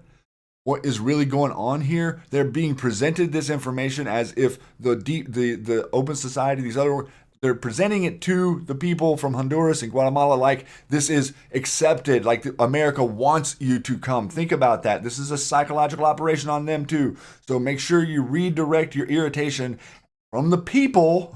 what is really going on here. They're being presented this information as if the Open Society, these other, they're presenting it to the people from Honduras and Guatemala like this is accepted, like America wants you to come. Think about that. This is a psychological operation on them too. So make sure you redirect your irritation from the people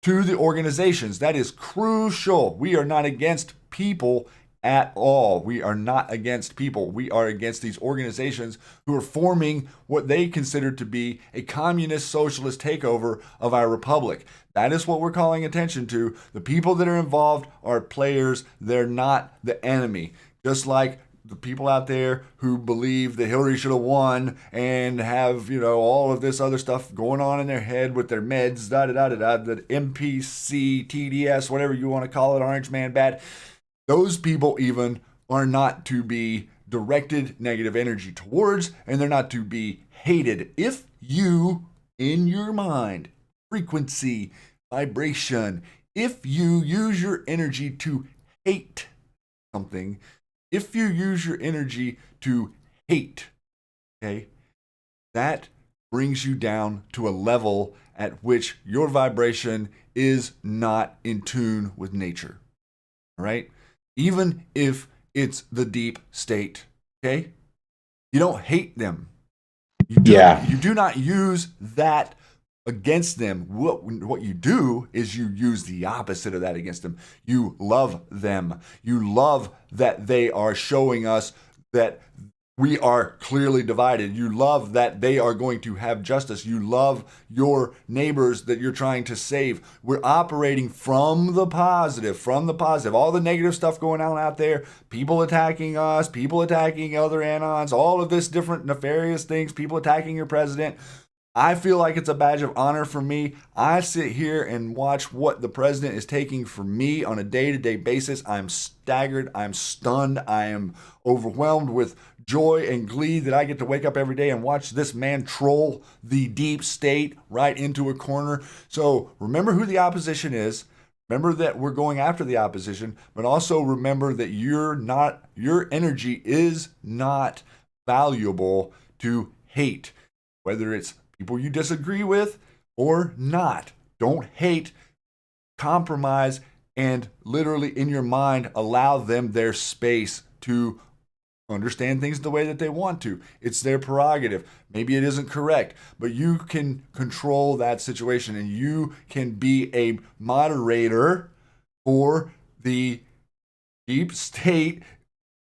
to the organizations. That is crucial. We are not against people at all. We are not against people. We are against these organizations who are forming what they consider to be a communist socialist takeover of our republic. That is what we're calling attention to. The people that are involved are players. They're not the enemy. Just like the people out there who believe that Hillary should have won and have, all of this other stuff going on in their head with their meds, the MPC, TDS, whatever you want to call it, Orange Man Bad. Those people even are not to be directed negative energy towards, and they're not to be hated. If you, in your mind, frequency, vibration, if you use your energy to hate something, if you use your energy to hate, okay, that brings you down to a level at which your vibration is not in tune with nature. All right? Even if it's the deep state, okay? You don't hate them. You do not use that against them. What you do is you use the opposite of that against them. You love them. You love that they are showing us that we are clearly divided. You love that they are going to have justice. You love your neighbors that you're trying to save. We're operating from the positive, All the negative stuff going on out there, people attacking us, people attacking other anons, all of this different nefarious things, people attacking your president. I feel like it's a badge of honor for me. I sit here and watch what the president is taking from me on a day-to-day basis. I'm staggered. I'm stunned. I am overwhelmed with joy and glee that I get to wake up every day and watch this man troll the deep state right into a corner. So remember who the opposition is. Remember that we're going after the opposition, but also remember that your energy is not valuable to hate, whether it's people you disagree with or not. Don't hate, compromise, and literally in your mind allow them their space to understand things the way that they want to. It's their prerogative. Maybe it isn't correct, but you can control that situation and you can be a moderator for the deep state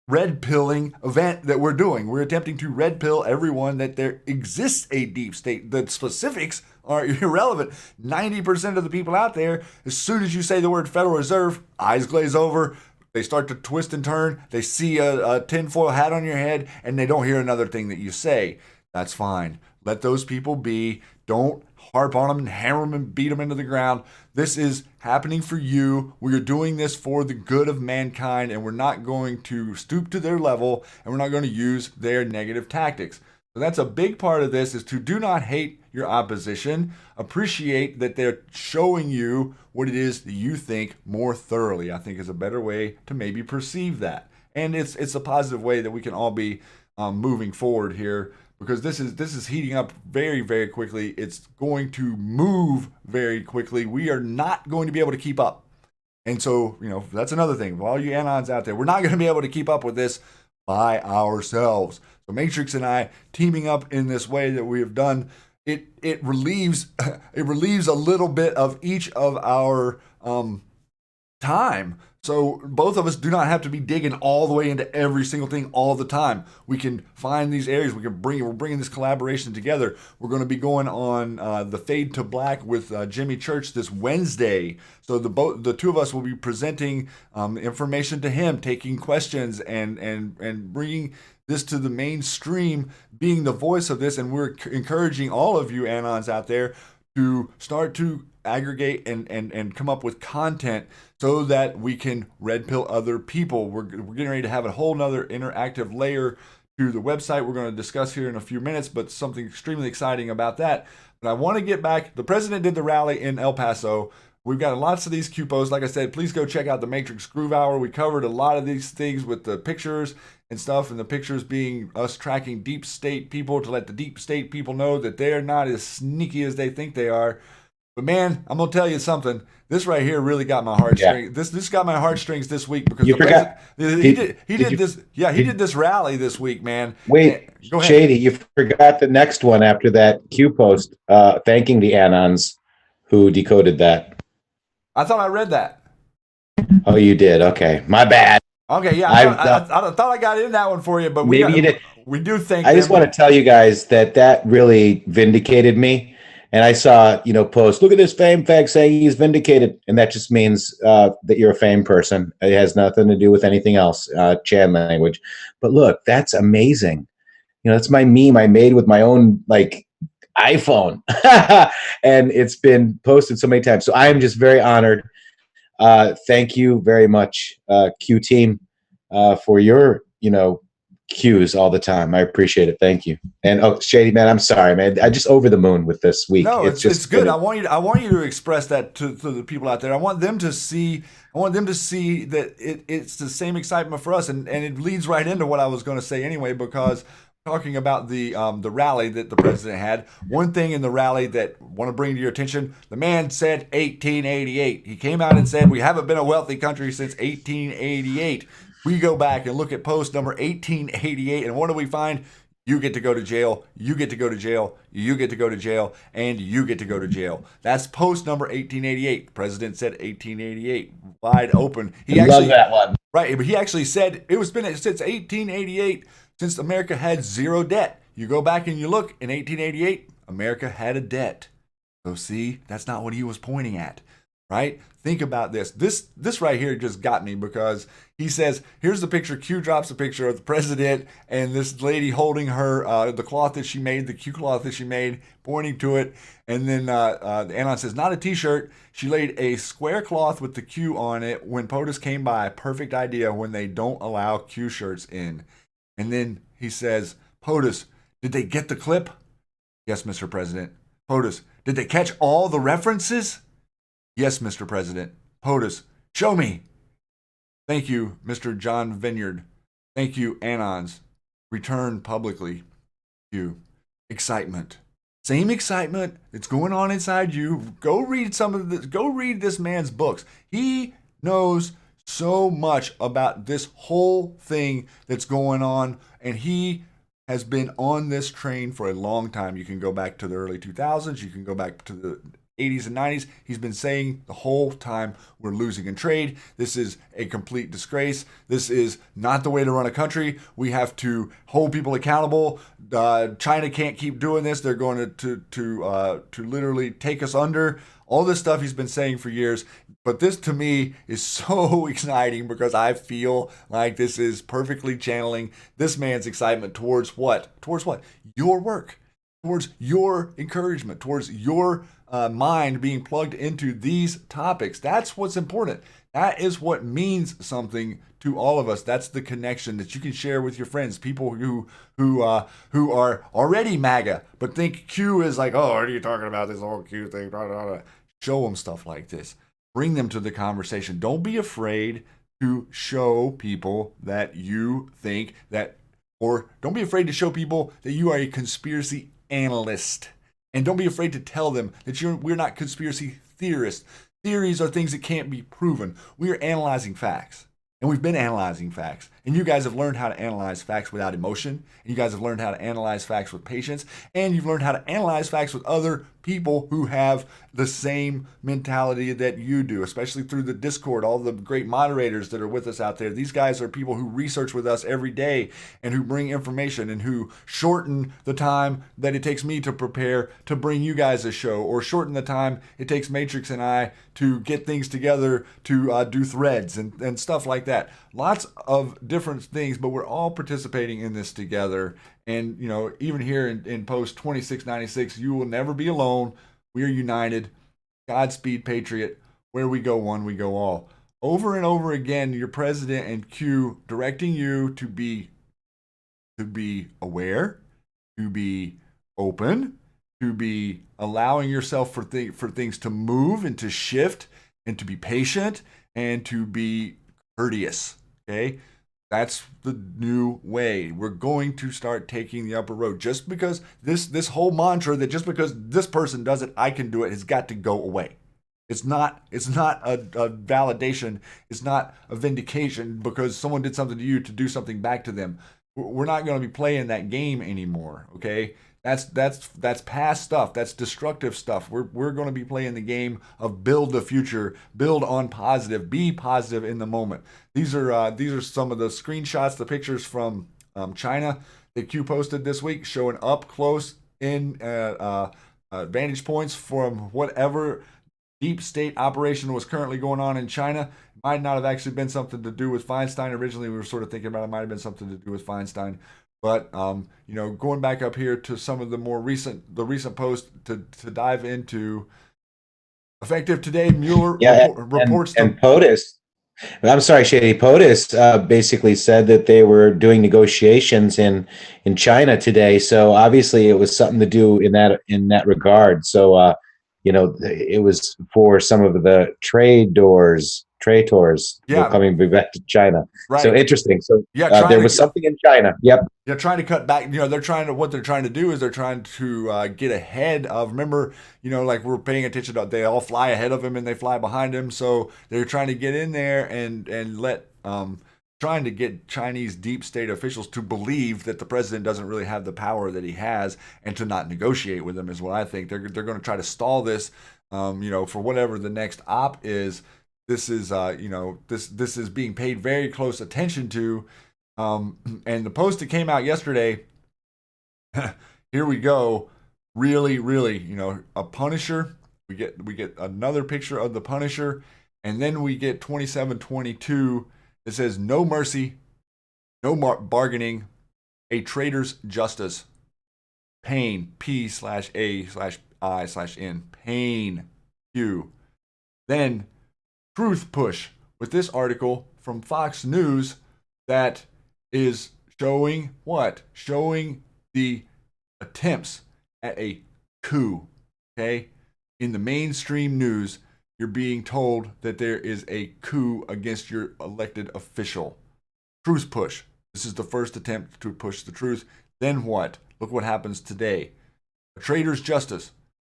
red pilling event that we're doing. We're attempting to red pill everyone that there exists a deep state. The specifics are irrelevant. 90% of the people out there, as soon as you say the word Federal Reserve, eyes glaze over. They start to twist and turn. They see a tinfoil hat on your head, and they don't hear another thing that you say. That's fine. Let those people be. Don't harp on them and hammer them and beat them into the ground. This is happening for you. We are doing this for the good of mankind, and we're not going to stoop to their level, and we're not going to use their negative tactics. So that's a big part of this, is to do not hate your opposition. Appreciate that they're showing you what it is that you think more thoroughly. I think is a better way to maybe perceive that. And it's a positive way that we can all be moving forward here, because this is heating up very, very quickly. It's going to move very quickly. We are not going to be able to keep up. And so, that's another thing. For all you anons out there, we're not going to be able to keep up with this by ourselves. So Matrix and I teaming up in this way that we have done, it relieves a little bit of each of our time. So both of us do not have to be digging all the way into every single thing all the time. We can find these areas. We're bringing this collaboration together. We're going to be going on the Fade to Black with Jimmy Church this Wednesday. So the two of us will be presenting information to him, taking questions, and bringing this to the mainstream, being the voice of this. And we're encouraging all of you anons out there to start to aggregate and come up with content so that we can red pill other people. We're getting ready to have a whole nother interactive layer to the website we're going to discuss here in a few minutes, but something extremely exciting about that. But I want to get back. The president did the rally in El Paso. We've got lots of these QPOs. Like I said, please go check out the Matrix Groove Hour. We covered a lot of these things with the pictures and stuff, and the pictures being us tracking deep state people to let the deep state people know that they're not as sneaky as they think they are. But man, I'm gonna tell you something. This right here really got my heartstrings. Yeah. This got my heartstrings this week because you forgot. He did this rally this week, man. Wait, go ahead. Shady, you forgot the next one after that Q post thanking the Anons who decoded that. I thought I read that. Oh, you did. Okay, my bad. Okay, yeah, I thought I got in that one for you, but maybe you did. We do thank. I just want to tell you guys that really vindicated me. And I saw, post, look at this fame fact saying he's vindicated. And that just means that you're a fame person. It has nothing to do with anything else, Chan language. But look, that's amazing. That's my meme I made with my own iPhone. And it's been posted so many times. So I am just very honored. Thank you very much, Q team, for your, cues all the time. I appreciate it. Thank you. And Shady man, I'm sorry, man. I just over the moon with this week. No, it's good. I want you to express that to the people out there. I want them to see that it's the same excitement for us, and it leads right into what I was going to say anyway, because talking about the rally that the president had, one thing in the rally that I want to bring to your attention, the man said 1888. He came out and said we haven't been a wealthy country since 1888. We go back and look at post number 1888, and what do we find? You get to go to jail, you get to go to jail, you get to go to jail, and you get to go to jail. That's post number 1888. The president said 1888, wide open. Love that one. Right, but he actually said it was been since 1888 since America had zero debt. You go back and you look, in 1888, America had a debt. So see, that's not what he was pointing at, right? Think about this. This right here just got me, because he says, here's the picture. Q drops a picture of the president and this lady holding her, the cloth that she made, the Q cloth that she made, pointing to it. And then Anon says, not a t-shirt. She laid a square cloth with the Q on it when POTUS came by. Perfect idea when they don't allow Q shirts in. And then he says, POTUS, did they get the clip? Yes, Mr. President. POTUS, did they catch all the references? Yes, Mr. President. POTUS, show me. Thank you, Mr. John Vineyard. Thank you, Anons. Return publicly. You. Excitement. Same excitement that's going on inside you. Go read go read this man's books. He knows so much about this whole thing that's going on, and he has been on this train for a long time. You can go back to the early 2000s. You can go back to the 80s and 90s. He's been saying the whole time, we're losing in trade. This is a complete disgrace. This is not the way to run a country. We have to hold people accountable. China can't keep doing this. They're going to literally take us under. All this stuff he's been saying for years. But this to me is so exciting, because I feel like this is perfectly channeling this man's excitement towards what? Towards what? Your work. Towards your encouragement. Towards your mind being plugged into these topics. That's what's important. That is what means something to all of us. That's the connection that you can share with your friends, people who are already MAGA, but think Q is like, oh, what are you talking about, this whole Q thing? Blah, blah, blah. Show them stuff like this. Bring them to the conversation. Don't be afraid to show people that you think that, or don't be afraid to show people that you are a conspiracy analyst. And don't be afraid to tell them that we're not conspiracy theorists. Theories are things that can't be proven. We are analyzing facts. And we've been analyzing facts. And you guys have learned how to analyze facts without emotion. And you guys have learned how to analyze facts with patience. And you've learned how to analyze facts with other people who have the same mentality that you do, especially through the Discord, all the great moderators that are with us out there. These guys are people who research with us every day and who bring information and who shorten the time that it takes me to prepare to bring you guys a show, or shorten the time it takes Matrix and I to get things together, to do threads and stuff like that. Lots of different things, but we're all participating in this together. And, even here in post 2696, you will never be alone. We are united. Godspeed, Patriot. Where we go one, we go all. Over and over again, your president and Q directing you to be aware, to be open, to be allowing yourself for things to move and to shift, and to be patient and to be courteous. Okay? That's the new way. We're going to start taking the upper road. Just because this whole mantra that just because this person does it, I can do it, has got to go away. It's not a validation. It's not a vindication because someone did something to you to do something back to them. We're not going to be playing that game anymore. Okay? That's past stuff. That's destructive stuff. We're going to be playing the game of build the future, build on positive, be positive in the moment. These are some of the screenshots, the pictures from China that Q posted this week, showing up close in vantage points from whatever deep state operation was currently going on in China. It might not have actually been something to do with Feinstein. Originally, we were sort of thinking about it might have been something to do with Feinstein. But going back up here to some of the recent posts to dive into. Effective today, Mueller reports and POTUS. I'm sorry, Shady. POTUS basically said that they were doing negotiations in China today. So obviously, it was something to do in that regard. So it was for some of the traders coming back to China. Right. So interesting. So there was something in China. Yep. Yeah, trying to cut back. What they're trying to do is they're trying to get ahead of. Remember, like we're paying attention to. They all fly ahead of him and they fly behind him. So they're trying to get in there and trying to get Chinese deep state officials to believe that the president doesn't really have the power that he has, and to not negotiate with him is what I think. They're going to try to stall this, for whatever the next op is. This is this is being paid very close attention to. And the post that came out yesterday, here we go. Really, a Punisher. We get another picture of the Punisher, and then we get 2722. It says no mercy, no bargaining, a traitor's justice. Pain, P/A/I/N. Pain, Q. Then truth push with this article from Fox News that is showing what? Showing the attempts at a coup. Okay? In the mainstream news, you're being told that there is a coup against your elected official. Truth push. This is the first attempt to push the truth. Then what? Look what happens today. A traitor's justice.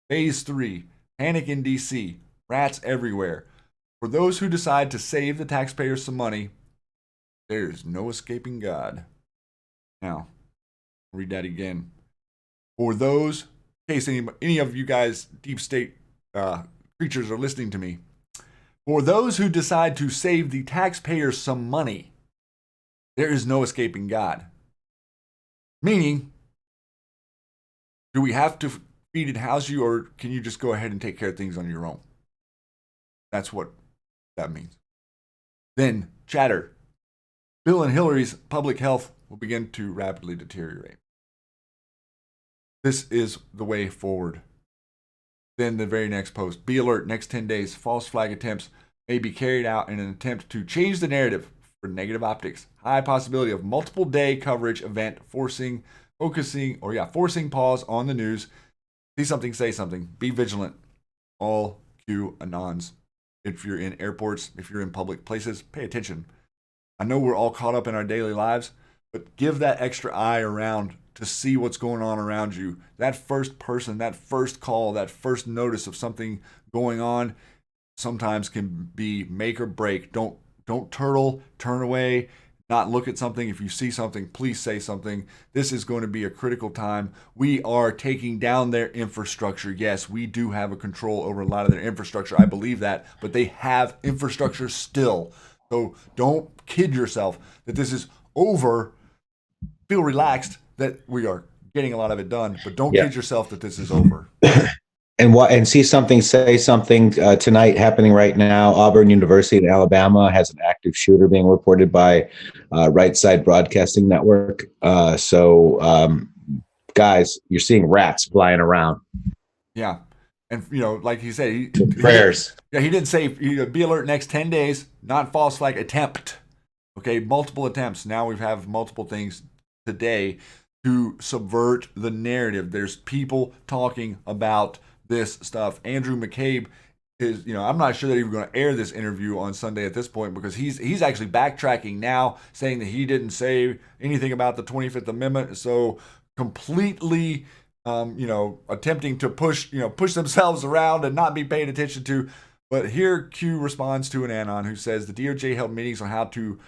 Phase 3. Panic in D.C. Rats everywhere. For those who decide to save the taxpayers some money, there's no escaping God. Now, read that again. For those, in case any of you guys, deep state creatures, are listening to me, for those who decide to save the taxpayers some money, there is no escaping God. Meaning, do we have to feed and house you, or can you just go ahead and take care of things on your own? That's what that means. Then, chatter. Bill and Hillary's public health will begin to rapidly deteriorate. This is the way forward. Then the very next post. Be alert, next 10 days, false flag attempts may be carried out in an attempt to change the narrative for negative optics. High possibility of multiple day coverage event forcing pause on the news. See something, say something. Be vigilant. All QAnons. If you're in airports, if you're in public places, pay attention. I know we're all caught up in our daily lives, but give that extra eye around to see what's going on around you. That first person, that first call, that first notice of something going on sometimes can be make or break. Don't turtle, turn away, not look at something. If you see something, please say something. This is going to be a critical time. We are taking down their infrastructure. Yes, we do have a control over a lot of their infrastructure. I believe that, but they have infrastructure still. So don't kid yourself that this is over. Feel relaxed that we are getting a lot of it done, but don't kid yourself that this is over. And see something, say something. Tonight, happening right now, Auburn University in Alabama has an active shooter being reported by Right Side Broadcasting Network. Guys, you're seeing rats flying around. Yeah. And, like he said, prayers. He didn't say, be alert next 10 days, not false flag attempt. Okay, multiple attempts. Now we have multiple things today to subvert the narrative. There's people talking about this stuff. Andrew McCabe is, I'm not sure that he's going to air this interview on Sunday at this point, because he's actually backtracking now, saying that he didn't say anything about the 25th Amendment. So completely attempting to push themselves around and not be paid attention to. But here Q responds to an anon who says the DOJ held meetings on how to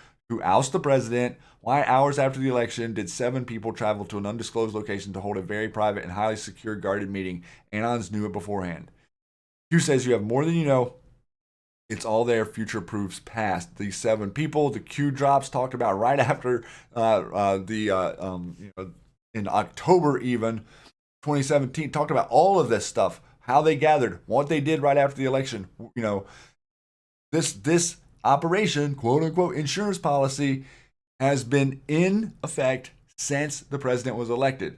oust the president. Why hours after the election did 7 people travel to an undisclosed location to hold a very private and highly secure guarded meeting? Anons knew it beforehand. Q says you have more than you know. It's all there. Future proofs past. These 7 people, the Q drops talked about right after in October even, 2017, talked about all of this stuff, how they gathered, what they did right after the election. You know, this operation, quote unquote, insurance policy has been in effect since the president was elected.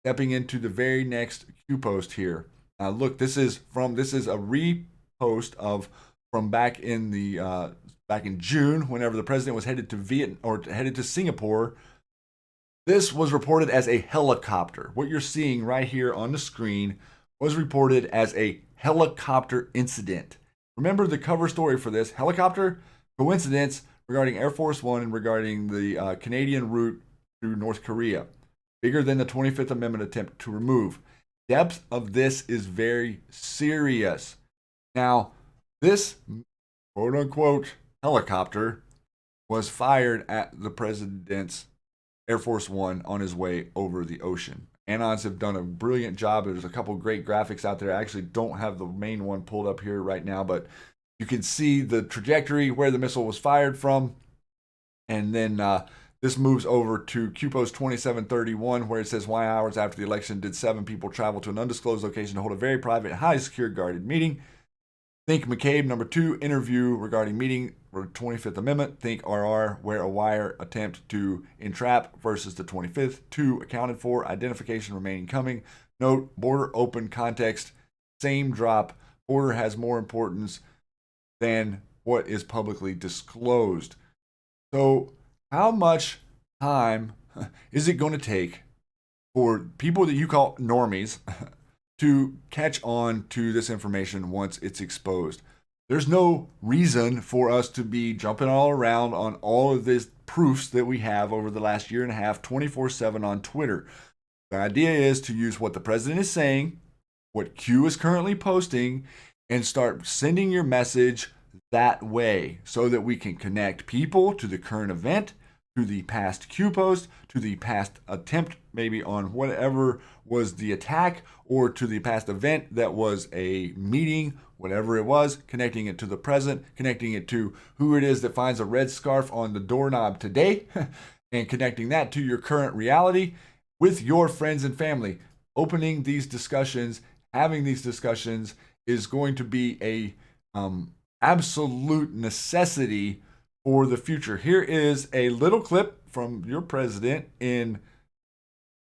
Stepping into the very next Q post here. Look, this is a repost of from back in June, whenever the president was headed to Singapore. This was reported as a helicopter. What you're seeing right here on the screen was reported as a helicopter incident. Remember the cover story for this helicopter coincidence regarding Air Force One and regarding the Canadian route through North Korea. Bigger than the 25th Amendment attempt to remove. Depth of this is very serious. Now, this quote unquote helicopter was fired at the president's Air Force One on his way over the ocean. Anons have done a brilliant job. There's a couple great graphics out there. I actually don't have the main one pulled up here right now, but you can see the trajectory where the missile was fired from. And then this moves over to QPost 2731, where it says, why hours after the election did 7 people travel to an undisclosed location to hold a very private, high secure guarded meeting? Think McCabe. Number 2, interview regarding meeting for 25th Amendment. Think RR, where a wire attempt to entrap versus the 25th. 2, accounted for. Identification remaining coming. Note, border open context. Same drop. Border has more importance than what is publicly disclosed. So how much time is it going to take for people that you call normies to catch on to this information once it's exposed? There's no reason for us to be jumping all around on all of these proofs that we have over the last year and a half, 24/7 on Twitter. The idea is to use what the president is saying, what Q is currently posting, and start sending your message that way so that we can connect people to the current event, to the past Q post, to the past attempt maybe on whatever was the attack, or to the past event that was a meeting, whatever it was, connecting it to the present, connecting it to who it is that finds a red scarf on the doorknob today, and connecting that to your current reality with your friends and family. Opening these discussions, having these discussions is going to be a absolute necessity for the future. Here is a little clip from your president in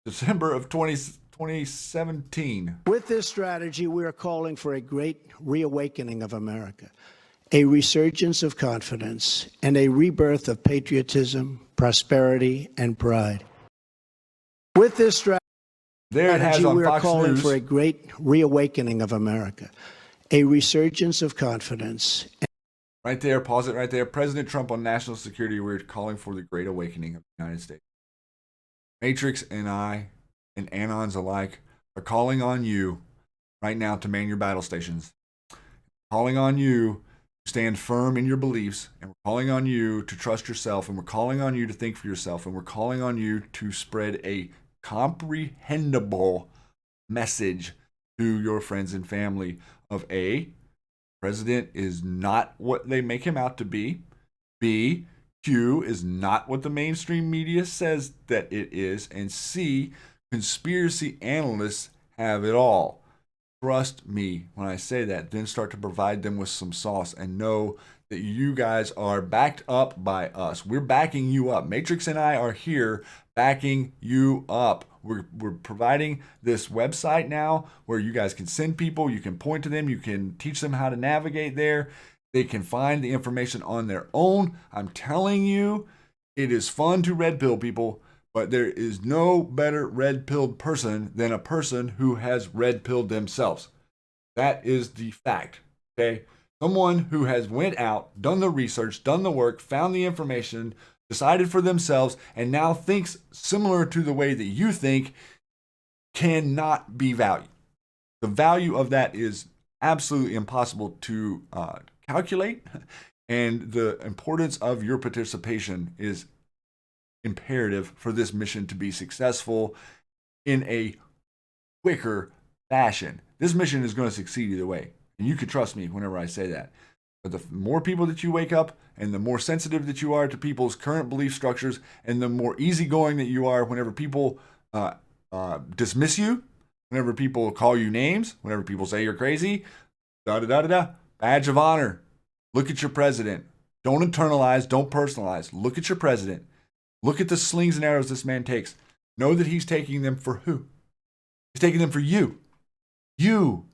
December of 2017. With this strategy, we are calling for a great reawakening of America, a resurgence of confidence, and a rebirth of patriotism, prosperity, and pride. With this strategy, we are calling News. For a great reawakening of America, a resurgence of confidence. Right there, pause it right there. President Trump on national security, we're calling for the great awakening of the United States. Matrix and I, and Anons alike, are calling on you right now to man your battle stations. Calling on you to stand firm in your beliefs, and we're calling on you to trust yourself, and we're calling on you to think for yourself, and we're calling on you to spread a comprehensible message to your friends and family of A, president is not what they make him out to be. B, Q is not what the mainstream media says that it is. And C, conspiracy analysts have it all. Trust me when I say that. Then start to provide them with some sauce and know that you guys are backed up by us. We're backing you up. Matrix and I are here backing you up. We're providing this website now where you guys can send people, you can point to them, you can teach them how to navigate there. They can find the information on their own. I'm telling you, it is fun to red pill people, but there is no better red pilled person than a person who has red pilled themselves. That is the fact, okay? Someone who has went out, done the research, done the work, found the information, decided for themselves, and now thinks similar to the way that you think cannot be valued. The value of that is absolutely impossible to calculate, and the importance of your participation is imperative for this mission to be successful in a quicker fashion. This mission is going to succeed either way, and you can trust me whenever I say that. But the more people that you wake up, and the more sensitive that you are to people's current belief structures, and the more easygoing that you are whenever people dismiss you, whenever people call you names, whenever people say you're crazy, da-da-da-da-da, badge of honor. Look at your president. Don't internalize, don't personalize. Look at your president. Look at the slings and arrows this man takes. Know that he's taking them for who? He's taking them for you. You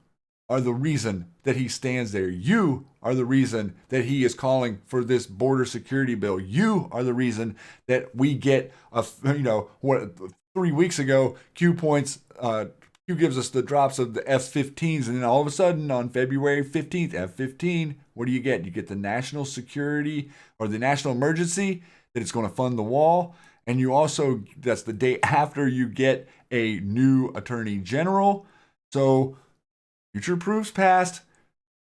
are the reason that he stands there. You are the reason that he is calling for this border security bill. You are the reason that we get 3 weeks ago, Q gives us the drops of the F-15s, and then all of a sudden on February 15th, F-15, what do? You get the national security or the national emergency that it's going to fund the wall. And you also, that's the day after you get a new attorney general. So future proofs past.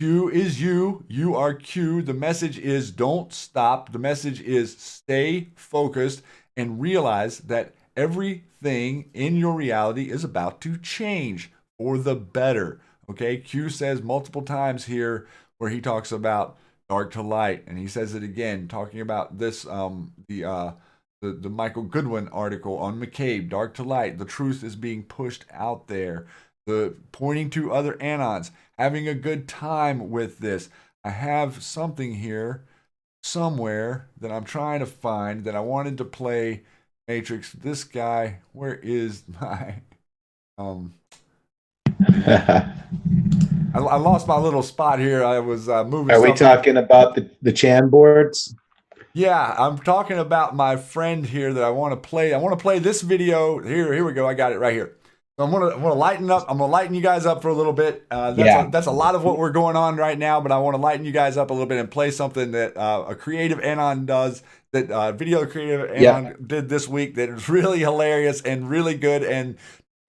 Q is you. You are Q. The message is don't stop. The message is stay focused and realize that everything in your reality is about to change for the better. Okay? Q says multiple times here where he talks about dark to light, and he says it again, talking about this, the Michael Goodwin article on McCabe, dark to light. The truth is being pushed out there. The pointing to other anons, having a good time with this. I have something here somewhere that I'm trying to find that I wanted to play. Matrix, this guy, where is my I lost my little spot here. I was moving. Are we talking about the Chan boards? Yeah, I'm talking about my friend here that I want to play. I want to play this video. Here we go. I got it right here. So I'm gonna lighten up. I'm gonna lighten you guys up for a little bit. That's a lot of what we're going on right now, but I want to lighten you guys up a little bit and play something that a creative anon does. That video creative anon did this week. That is really hilarious and really good, and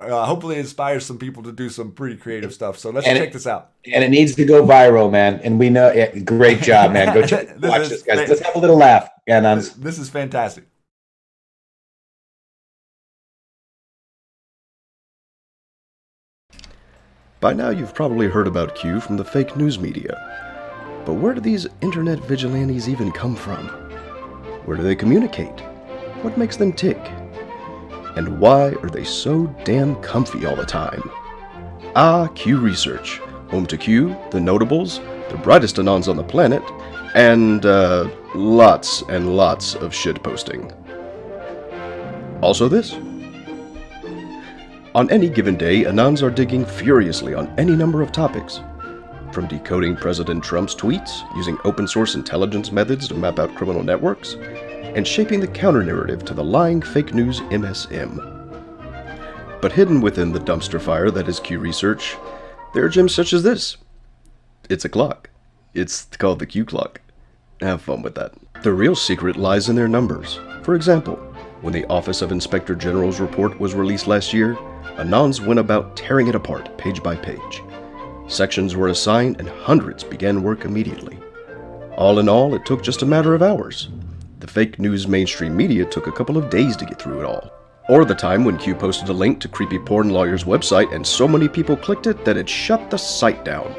hopefully inspires some people to do some pretty creative stuff. So let's check this out. And it needs to go viral, man. And we know. Yeah, great job, man. Go watch this, guys. Let's have a little laugh, anons. This is fantastic. By now you've probably heard about Q from the fake news media. But where do these internet vigilantes even come from? Where do they communicate? What makes them tick? And why are they so damn comfy all the time? Q Research, home to Q, the notables, the brightest anons on the planet, and lots and lots of shitposting. Also this. On any given day, anons are digging furiously on any number of topics. From decoding President Trump's tweets, using open source intelligence methods to map out criminal networks, and shaping the counter-narrative to the lying fake news MSM. But hidden within the dumpster fire that is Q Research, there are gems such as this. It's a clock. It's called the Q clock. Have fun with that. The real secret lies in their numbers. For example, when the Office of Inspector General's report was released last year, anons went about tearing it apart page by page. Sections were assigned and hundreds began work immediately. All in all, it took just a matter of hours. The fake news mainstream media took a couple of days to get through it all. Or the time when Q posted a link to creepy porn lawyer's website and so many people clicked it that it shut the site down.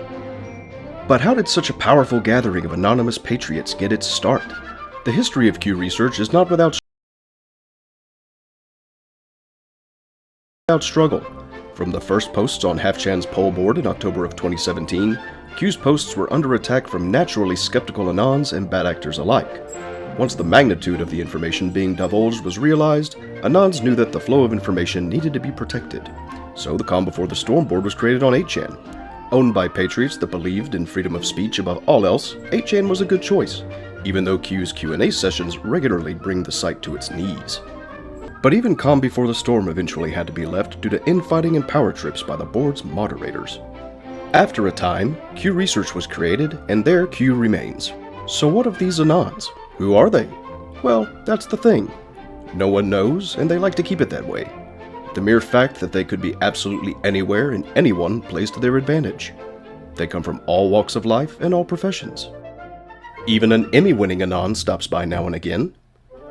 But how did such a powerful gathering of anonymous patriots get its start? The history of Q Research is not without struggle. From the first posts on Half-Chan's poll board in October of 2017, Q's posts were under attack from naturally skeptical anons and bad actors alike. Once the magnitude of the information being divulged was realized, anons knew that the flow of information needed to be protected. So the calm before the storm board was created on 8chan. Owned by patriots that believed in freedom of speech above all else, 8chan was a good choice, even though Q's Q&A sessions regularly bring the site to its knees. But even calm before the storm eventually had to be left due to infighting and power trips by the board's moderators. After a time, Q Research was created, and there Q remains. So what of these anons? Who are they? Well, that's the thing. No one knows, and they like to keep it that way. The mere fact that they could be absolutely anywhere and anyone plays to their advantage. They come from all walks of life and all professions. Even an Emmy-winning anon stops by now and again.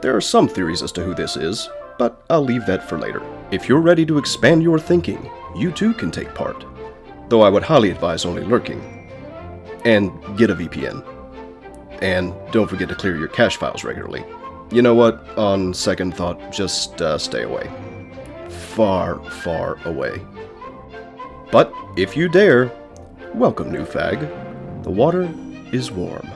There are some theories as to who this is, but I'll leave that for later. If you're ready to expand your thinking, you too can take part. Though I would highly advise only lurking. And get a VPN. And don't forget to clear your cache files regularly. You know what? On second thought, just stay away. Far, far away. But if you dare, welcome, new fag. The water is warm.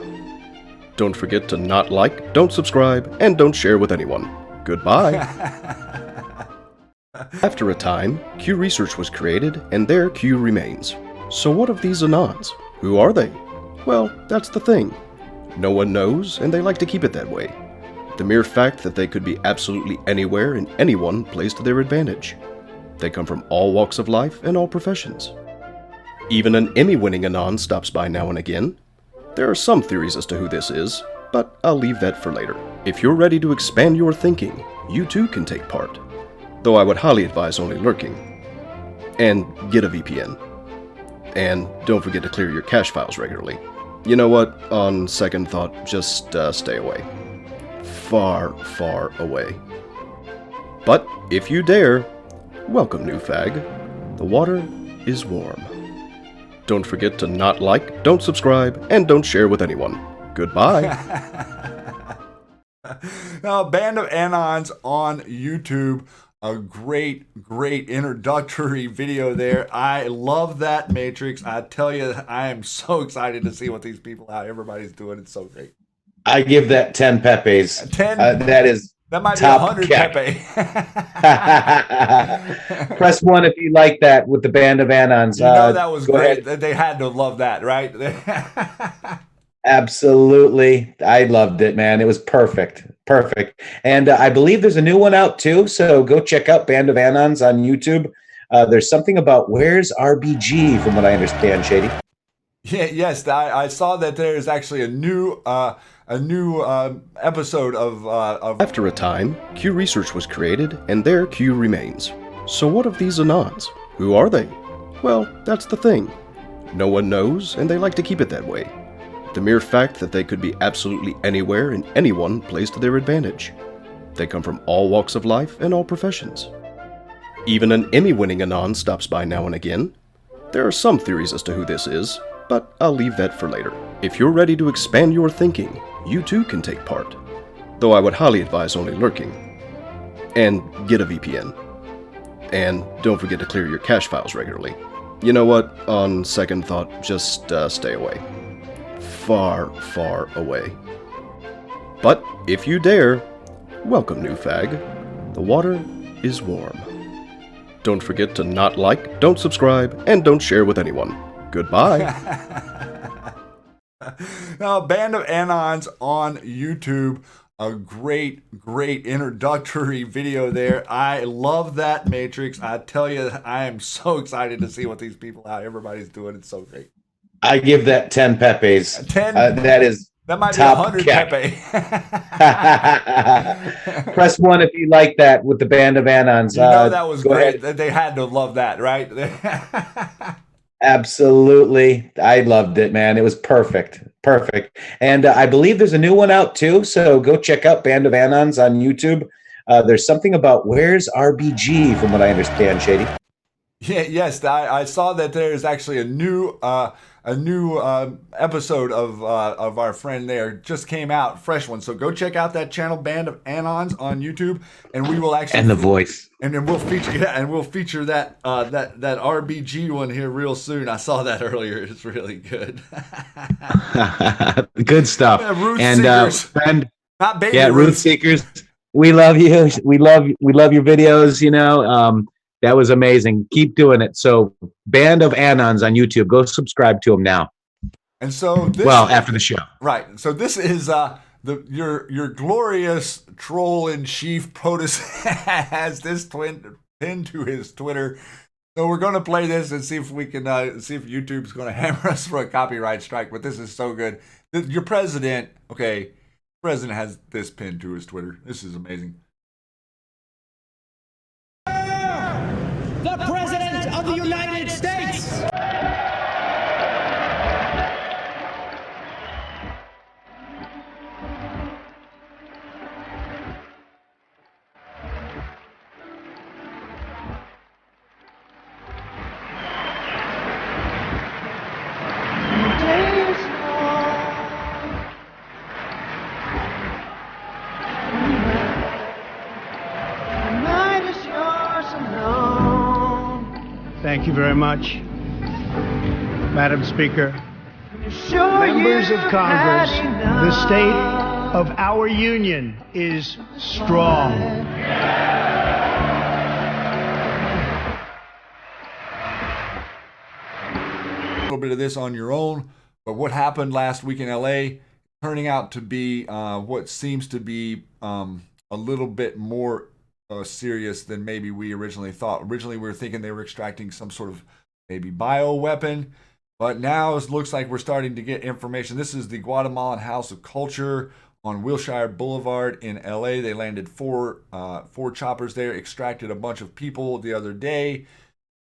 Don't forget to not like, don't subscribe, and don't share with anyone. Goodbye. After a time, Q Research was created, and there Q remains. So what of these Anons? Who are they? Well, that's the thing. No one knows, and they like to keep it that way. The mere fact that they could be absolutely anywhere and anyone plays to their advantage. They come from all walks of life and all professions. Even an Emmy-winning Anon stops by now and again. There are some theories as to who this is, but I'll leave that for later. If you're ready to expand your thinking, you too can take part. Though I would highly advise only lurking. And get a VPN. And don't forget to clear your cache files regularly. You know what? On second thought, just stay away. Far, far away. But if you dare, welcome, new fag. The water is warm. Don't forget to not like, don't subscribe, and don't share with anyone. Goodbye. Now, Band of Anons on YouTube. A great introductory video there. I love that Matrix. I tell you, I am so excited to see what these people, how everybody's doing. It's so great. I give that 10 Pepes. 10? That might be top 100 Pepe. Pepe. Press 1 if you like that with the Band of Anons. You know that was great. Ahead. They had to love that, right? Absolutely. I loved it, man. It was perfect. And I believe there's a new one out too, so go check out Band of Anons on YouTube. There's something about Where's RBG, from what I understand, Shady. Yeah, yes, I saw that there's actually a new episode of. After a time, Q Research was created, and there Q remains. So what of these Anons? Who are they? Well, that's the thing. No one knows, and they like to keep it that way. The mere fact that they could be absolutely anywhere and anyone plays to their advantage. They come from all walks of life and all professions. Even an Emmy-winning Anon stops by now and again. There are some theories as to who this is, but I'll leave that for later. If you're ready to expand your thinking, you too can take part. Though I would highly advise only lurking. And get a VPN. And don't forget to clear your cache files regularly. You know what? On second thought, just stay away. Far, far away. But if you dare, welcome, new fag. The water is warm. Don't forget to not like, don't subscribe, and don't share with anyone. Goodbye. Now, Band of Anons on YouTube. A great introductory video there. I love that Matrix. I tell you, I am so excited to see what these people, how everybody's doing. It's so great. I give that 10 Pepes. 10? That might be top 100 Pepe. Pepe. Press 1 if you like that with the Band of Anons. You know that was great. Ahead. They had to love that, right? Absolutely. I loved it, man. It was perfect. And I believe there's a new one out too, so go check out Band of Anons on YouTube. There's something about Where's RBG, from what I understand, Shady. Yeah, yes, I saw that there's actually a new episode of our friend there just came out, fresh one. So go check out that channel, Band of Anons on YouTube, and we will actually And the voice. and then we'll feature that that RBG one here real soon. I saw that earlier. It's really good. Good stuff. Yeah, Ruth and Seekers. friend, Not baby yeah, Ruth Seekers. We love you. We love your videos. You know. That was amazing. Keep doing it. So, Band of Anons on YouTube. Go subscribe to them now. And so this, after the show. Right. So this is your glorious troll in chief POTUS has this pinned to his Twitter. So we're going to play this and see if we can see if YouTube's going to hammer us for a copyright strike. But this is so good. Your president, president has this pinned to his Twitter. This is amazing. The President of the United States! Thank you very much, Madam Speaker. Members of Congress, the state of our union is strong. A little bit of this on your own, but what happened last week in LA turning out to be what seems to be a little bit more serious than maybe we originally thought. Originally, we were thinking they were extracting some sort of maybe bio weapon, but now it looks like we're starting to get information. This is the Guatemalan House of Culture on Wilshire Boulevard in LA. They landed four choppers there, extracted a bunch of people the other day.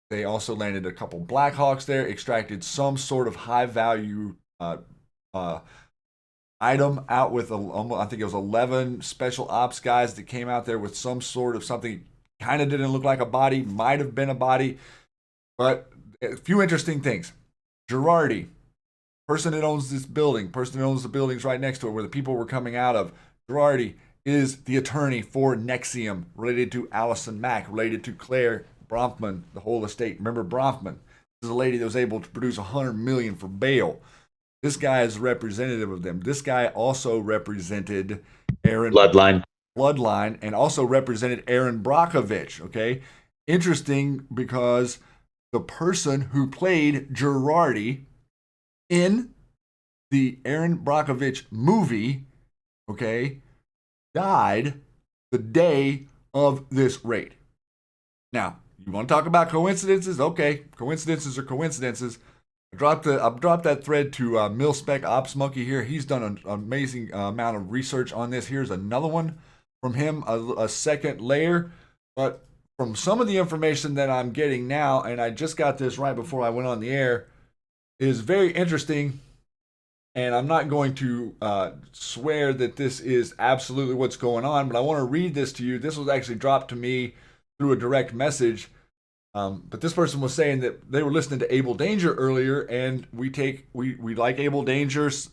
They also landed a couple Blackhawks there, extracted some sort of high value item out with, I think it was 11 special ops guys that came out there with some sort of something. Kind of didn't look like a body, might have been a body, but a few interesting things. Girardi, person that owns this building, person that owns the buildings right next to it where the people were coming out of. Girardi is the attorney for Nexium, related to Allison Mack, related to Claire Bronfman, the whole estate. Remember Bronfman? This is a lady that was able to produce $100 million for bail. This guy is representative of them. This guy also represented Aaron Bloodline, and also represented Aaron Brockovich. Okay, interesting because the person who played Girardi in the Aaron Brockovich movie, okay, died the day of this raid. Now, you want to talk about coincidences? Okay, coincidences are coincidences. I dropped that thread to Mil-Spec Ops Monkey here. He's done an amazing amount of research on this. Here's another one from him, a second layer. But from some of the information that I'm getting now, and I just got this right before I went on the air, is very interesting. And I'm not going to swear that this is absolutely what's going on, but I want to read this to you. This was actually dropped to me through a direct message. But this person was saying that they were listening to Able Danger earlier, and we like Able Danger's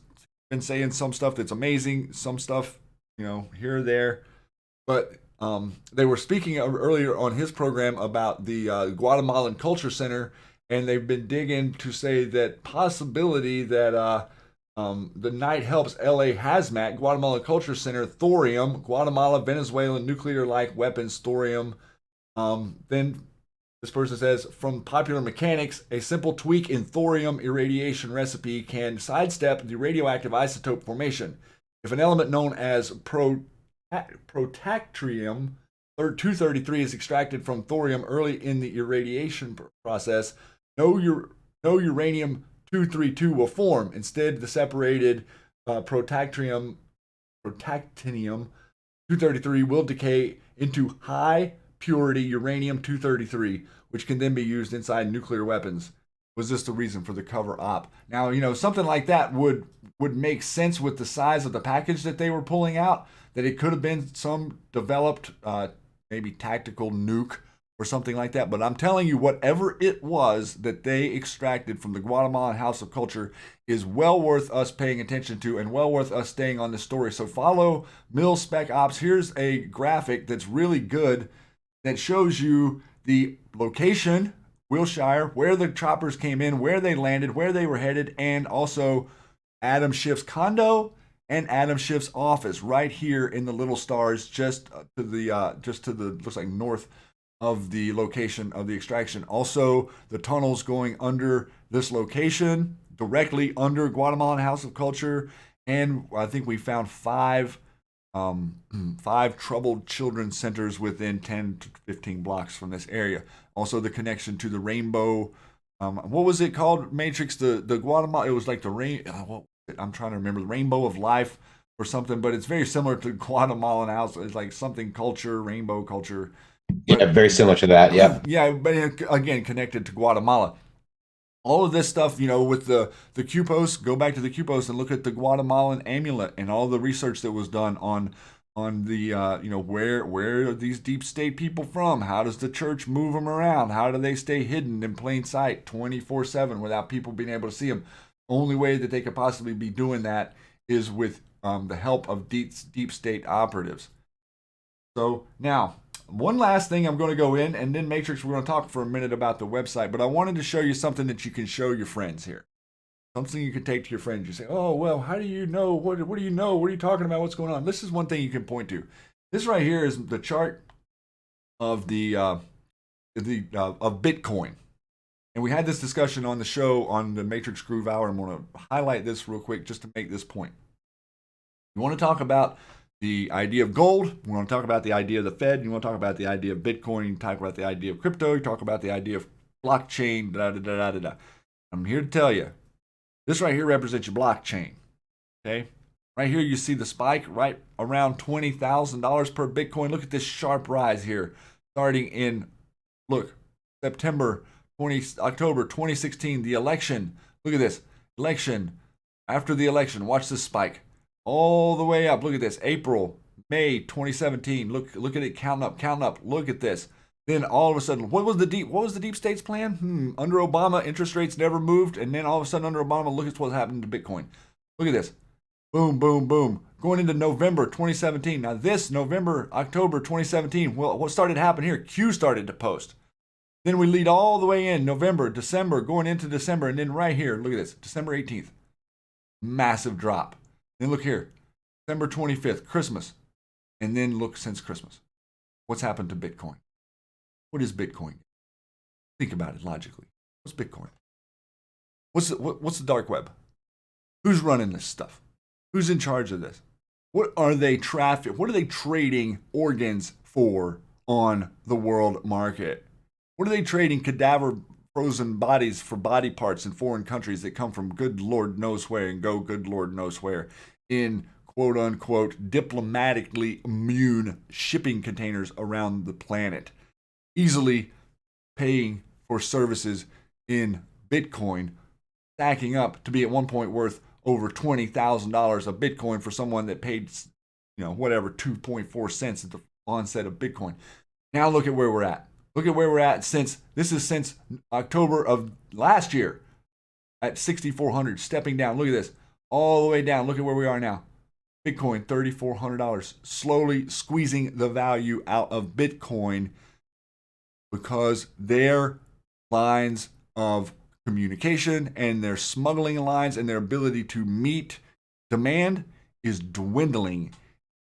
been saying some stuff that's amazing, some stuff, here or there. But they were speaking earlier on his program about the Guatemalan Culture Center, and they've been digging to say that possibility that the Night Helps LA Hazmat, Guatemalan Culture Center, thorium, Guatemala, Venezuelan nuclear-like weapons, thorium. Then this person says, from Popular Mechanics, a simple tweak in thorium irradiation recipe can sidestep the radioactive isotope formation. If an element known as protactinium 233 is extracted from thorium early in the irradiation process, no uranium 232 will form. Instead, the separated protactinium 233 will decay into high purity uranium-233, which can then be used inside nuclear weapons. Was this the reason for the cover op? Now, something like that would make sense with the size of the package that they were pulling out, that it could have been some developed, maybe tactical nuke or something like that. But I'm telling you, whatever it was that they extracted from the Guatemalan House of Culture is well worth us paying attention to and well worth us staying on this story. So follow Mil-Spec Ops. Here's a graphic that's really good that shows you the location, Wilshire, where the choppers came in, where they landed, where they were headed, and also Adam Schiff's condo and Adam Schiff's office right here in the little stars just to the looks like north of the location of the extraction. Also, the tunnels going under this location, directly under Guatemalan House of Culture, and I think we found five troubled children's centers within 10 to 15 blocks from this area. Also, the connection to the rainbow. What was it called, Matrix? The Guatemala. It was like the rain. I'm trying to remember, the Rainbow of Life or something. But it's very similar to Guatemalan house. It's like something culture, rainbow culture. Yeah, very similar to that. Yeah. Yeah, but again, connected to Guatemala. All of this stuff, with the QPost, go back to the QPost and look at the Guatemalan amulet and all the research that was done on the, where are these deep state people from? How does the church move them around? How do they stay hidden in plain sight 24/7 without people being able to see them? Only way that they could possibly be doing that is with the help of deep state operatives. So now, one last thing I'm going to go in, and then Matrix, we're going to talk for a minute about the website, but I wanted to show you something that you can show your friends here. Something you can take to your friends. You say, oh, well, how do you know? What do you know? What are you talking about? What's going on? This is one thing you can point to. This right here is the chart of of Bitcoin. And we had this discussion on the show on the Matrix Groove Hour. I'm going to highlight this real quick just to make this point. You want to talk about the idea of gold. We want to talk about the idea of the Fed. You want to talk about the idea of Bitcoin. You talk about the idea of crypto. You talk about the idea of blockchain. I'm here to tell you, this right here represents your blockchain. Okay? Right here you see the spike right around $20,000 per Bitcoin. Look at this sharp rise here starting in, look, October 2016, the election. Look at this. Election. After the election, watch this spike. All the way up. Look at this. April, May 2017. Look at it counting up. Look at this. Then all of a sudden, what was the deep state's plan? Under Obama, interest rates never moved, and then all of a sudden under Obama, look at what's happened to Bitcoin. Look at this. Boom, boom, boom. Going into November 2017. Now this October 2017, well, what started to happen here? Q started to post. Then we lead all the way in November, December, going into December, and then right here, look at this, December 18th. Massive drop. Then look here, December 25th, Christmas. And then look since Christmas. What's happened to Bitcoin? What is Bitcoin? Think about it logically. What's Bitcoin? What's the dark web? Who's running this stuff? Who's in charge of this? What are they trading organs for on the world market? What are they trading cadaver frozen bodies for body parts in foreign countries that come from good Lord knows where and go good Lord knows where in quote unquote diplomatically immune shipping containers around the planet, easily paying for services in Bitcoin, stacking up to be at one point worth over $20,000 a Bitcoin for someone that paid, 2.4 cents at the onset of Bitcoin. Now look at where we're at. Look at where we're at since October of last year at 6,400, stepping down. Look at this, all the way down. Look at where we are now. Bitcoin, $3,400, slowly squeezing the value out of Bitcoin because their lines of communication and their smuggling lines and their ability to meet demand is dwindling.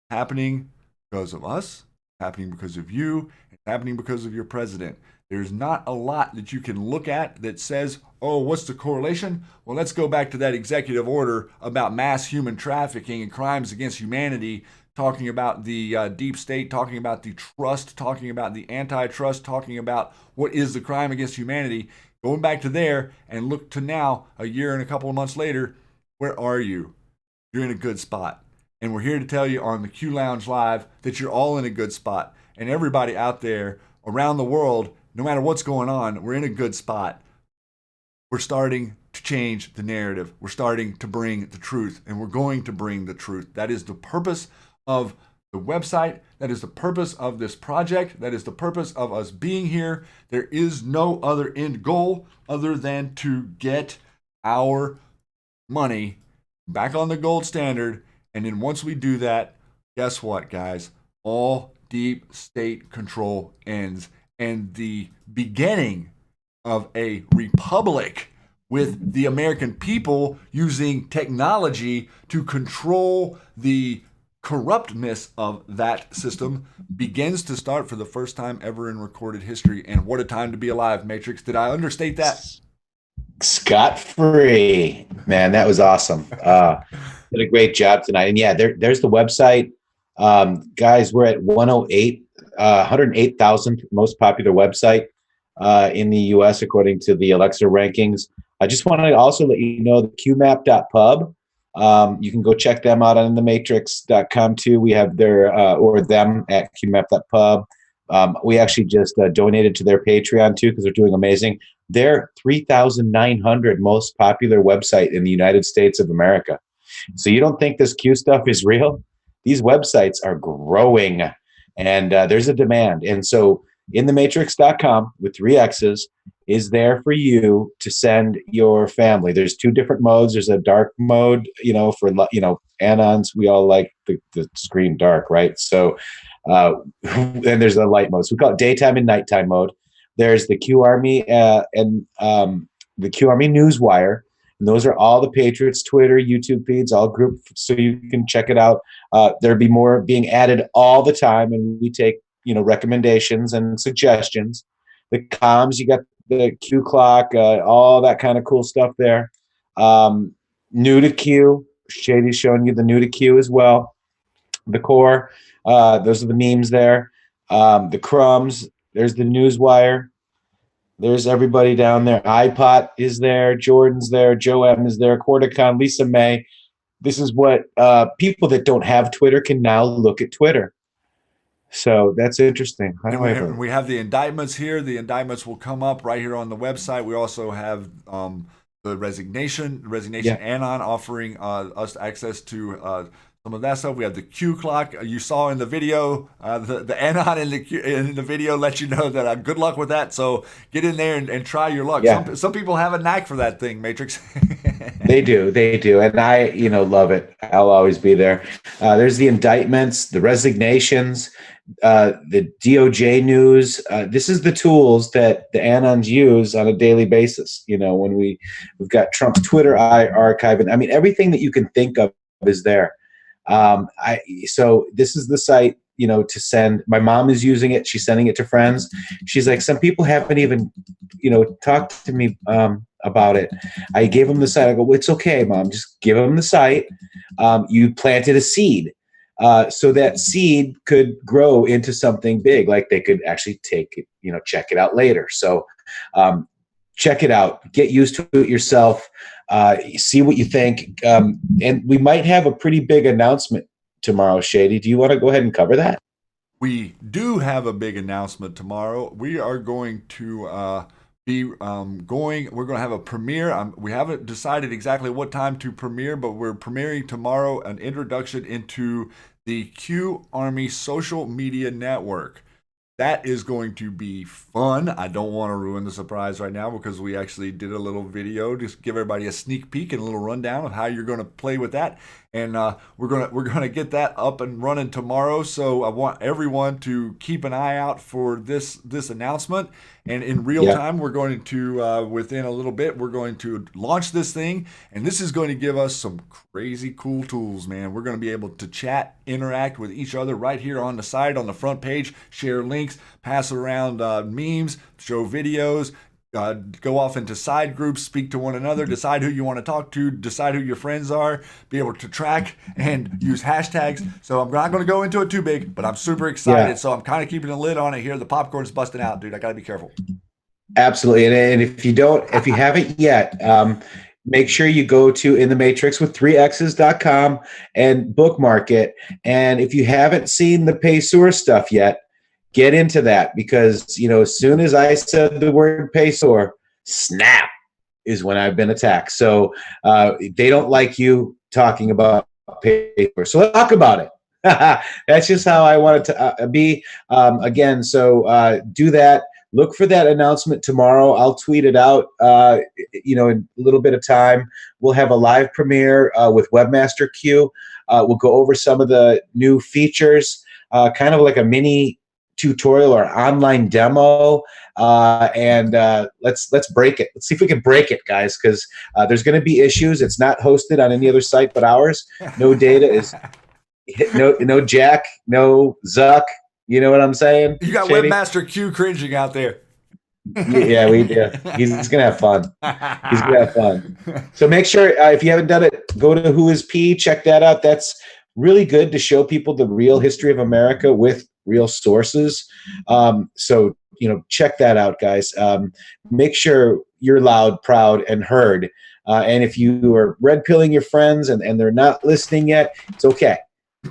Happening because of us, happening because of you, and happening because of your president. There's not a lot that you can look at that says, oh, what's the correlation? Well, let's go back to that executive order about mass human trafficking and crimes against humanity, talking about the deep state, talking about the trust, talking about the antitrust, talking about what is the crime against humanity. Going back to there and look to now, a year and a couple of months later, where are you? You're in a good spot. And we're here to tell you on the Q Lounge Live that you're all in a good spot. And everybody out there around the world, no matter what's going on, we're in a good spot. We're starting to change the narrative. We're starting to bring the truth, and we're going to bring the truth. That is the purpose of the website. That is the purpose of this project. That is the purpose of us being here. There is no other end goal other than to get our money back on the gold standard. And then once we do that, guess what, guys? All deep state control ends. And the beginning of a republic with the American people using technology to control the corruptness of that system begins to start for the first time ever in recorded history. And what a time to be alive, Matrix. Did I understate that? Scot-free. Man, that was awesome. Did a great job tonight. And yeah, there's the website. Guys, we're at 108,000th most popular website in the U.S. according to the Alexa rankings. I just want to also let you know the qmap.pub. You can go check them out on IntheMatrixxx.com too. We have their or them at qmap.pub. We actually just donated to their Patreon too because they're doing amazing. They're 3,900 most popular website in the United States of America. So you don't think this Q stuff is real? These websites are growing, and there's a demand. And so IntheMatrixxx.com with 3 X's is there for you to send your family. There's 2 different modes. There's a dark mode, for, Anons. We all like the screen dark, right? So And there's the light mode. So we call it daytime and nighttime mode. There's the QArmy and the QArmy Newswire. And those are all the Patriots Twitter, YouTube feeds, all grouped so you can check it out. There'll be more being added all the time, and we take recommendations and suggestions. The comms, you got the Q clock, all that kind of cool stuff there. New to Q, Shady's showing you the new to Q as well. The core, those are the memes there. The crumbs, there's the Newswire. There's everybody down there. iPot is there. Jordan's there. Joe M is there. Quarticon, Lisa May. This is what people that don't have Twitter can now look at Twitter. So that's interesting. And we have the indictments here. The indictments will come up right here on the website. We also have the resignation anon offering us access to some of that stuff. We have the Q clock. You saw in the video, the anon in the video let you know that good luck with that. So get in there and try your luck. Yeah. Some people have a knack for that thing, Matrix. They do, and I, love it. I'll always be there. There's the indictments, the resignations, the DOJ news. This is the tools that the Anons use on a daily basis. When we've got Trump's Twitter archive, and I mean everything that you can think of is there. So this is the site, to send. My mom is using it. She's sending it to friends. She's like, some people haven't even, talked to me about it. I gave them the site. I go, well, it's okay, Mom. Just give them the site. You planted a seed. So that seed could grow into something big. Like they could actually take it, check it out later. So check it out. Get used to it yourself. See what you think. And we might have a pretty big announcement tomorrow, Shady. Do you want to go ahead and cover that? We do have a big announcement tomorrow. We are going to we're going to have a premiere. We haven't decided exactly what time to premiere, but we're premiering tomorrow an introduction into the QArmy social media network. That is going to be fun. I don't want to ruin the surprise right now because we actually did a little video, just give everybody a sneak peek and a little rundown of how you're going to play with that. And we're gonna get that up and running tomorrow. So I want everyone to keep an eye out for this announcement. And in real time, we're going to within a little bit, we're going to launch this thing. And this is going to give us some crazy cool tools, man. We're going to be able to chat, interact with each other right here on the side, on the front page, share links, pass around memes, show videos. Go off into side groups, speak to one another, decide who you want to talk to, decide who your friends are, be able to track and use hashtags. So I'm not going to go into it too big, but I'm super excited. Yeah. So I'm kind of keeping a lid on it here. The popcorn's busting out, dude. I got to be careful. Absolutely. And if you haven't yet, make sure you go to IntheMatrixxx with 3x's.com and bookmark it. And if you haven't seen the Payseur stuff yet, get into that, because as soon as I said the word Payseur, snap is when I've been attacked. So they don't like you talking about Payseur. So let's talk about it. That's just how I want it to be. Again, so do that. Look for that announcement tomorrow. I'll tweet it out. In a little bit of time, we'll have a live premiere with Webmaster Q. We'll go over some of the new features, kind of like a mini tutorial or online demo, and let's break it. Let's see if we can break it, guys, because there's going to be issues. It's not hosted on any other site but ours. No data is no Jack, no Zuck. You know what I'm saying? You got Shady? Webmaster Q cringing out there. Yeah, we do. He's gonna have fun. He's gonna have fun. So make sure if you haven't done it, go to Who Is P. Check that out. That's really good to show people the real history of America with real sources. So, check that out, guys. Make sure you're loud, proud, and heard. And if you are red pilling your friends and they're not listening yet, it's okay.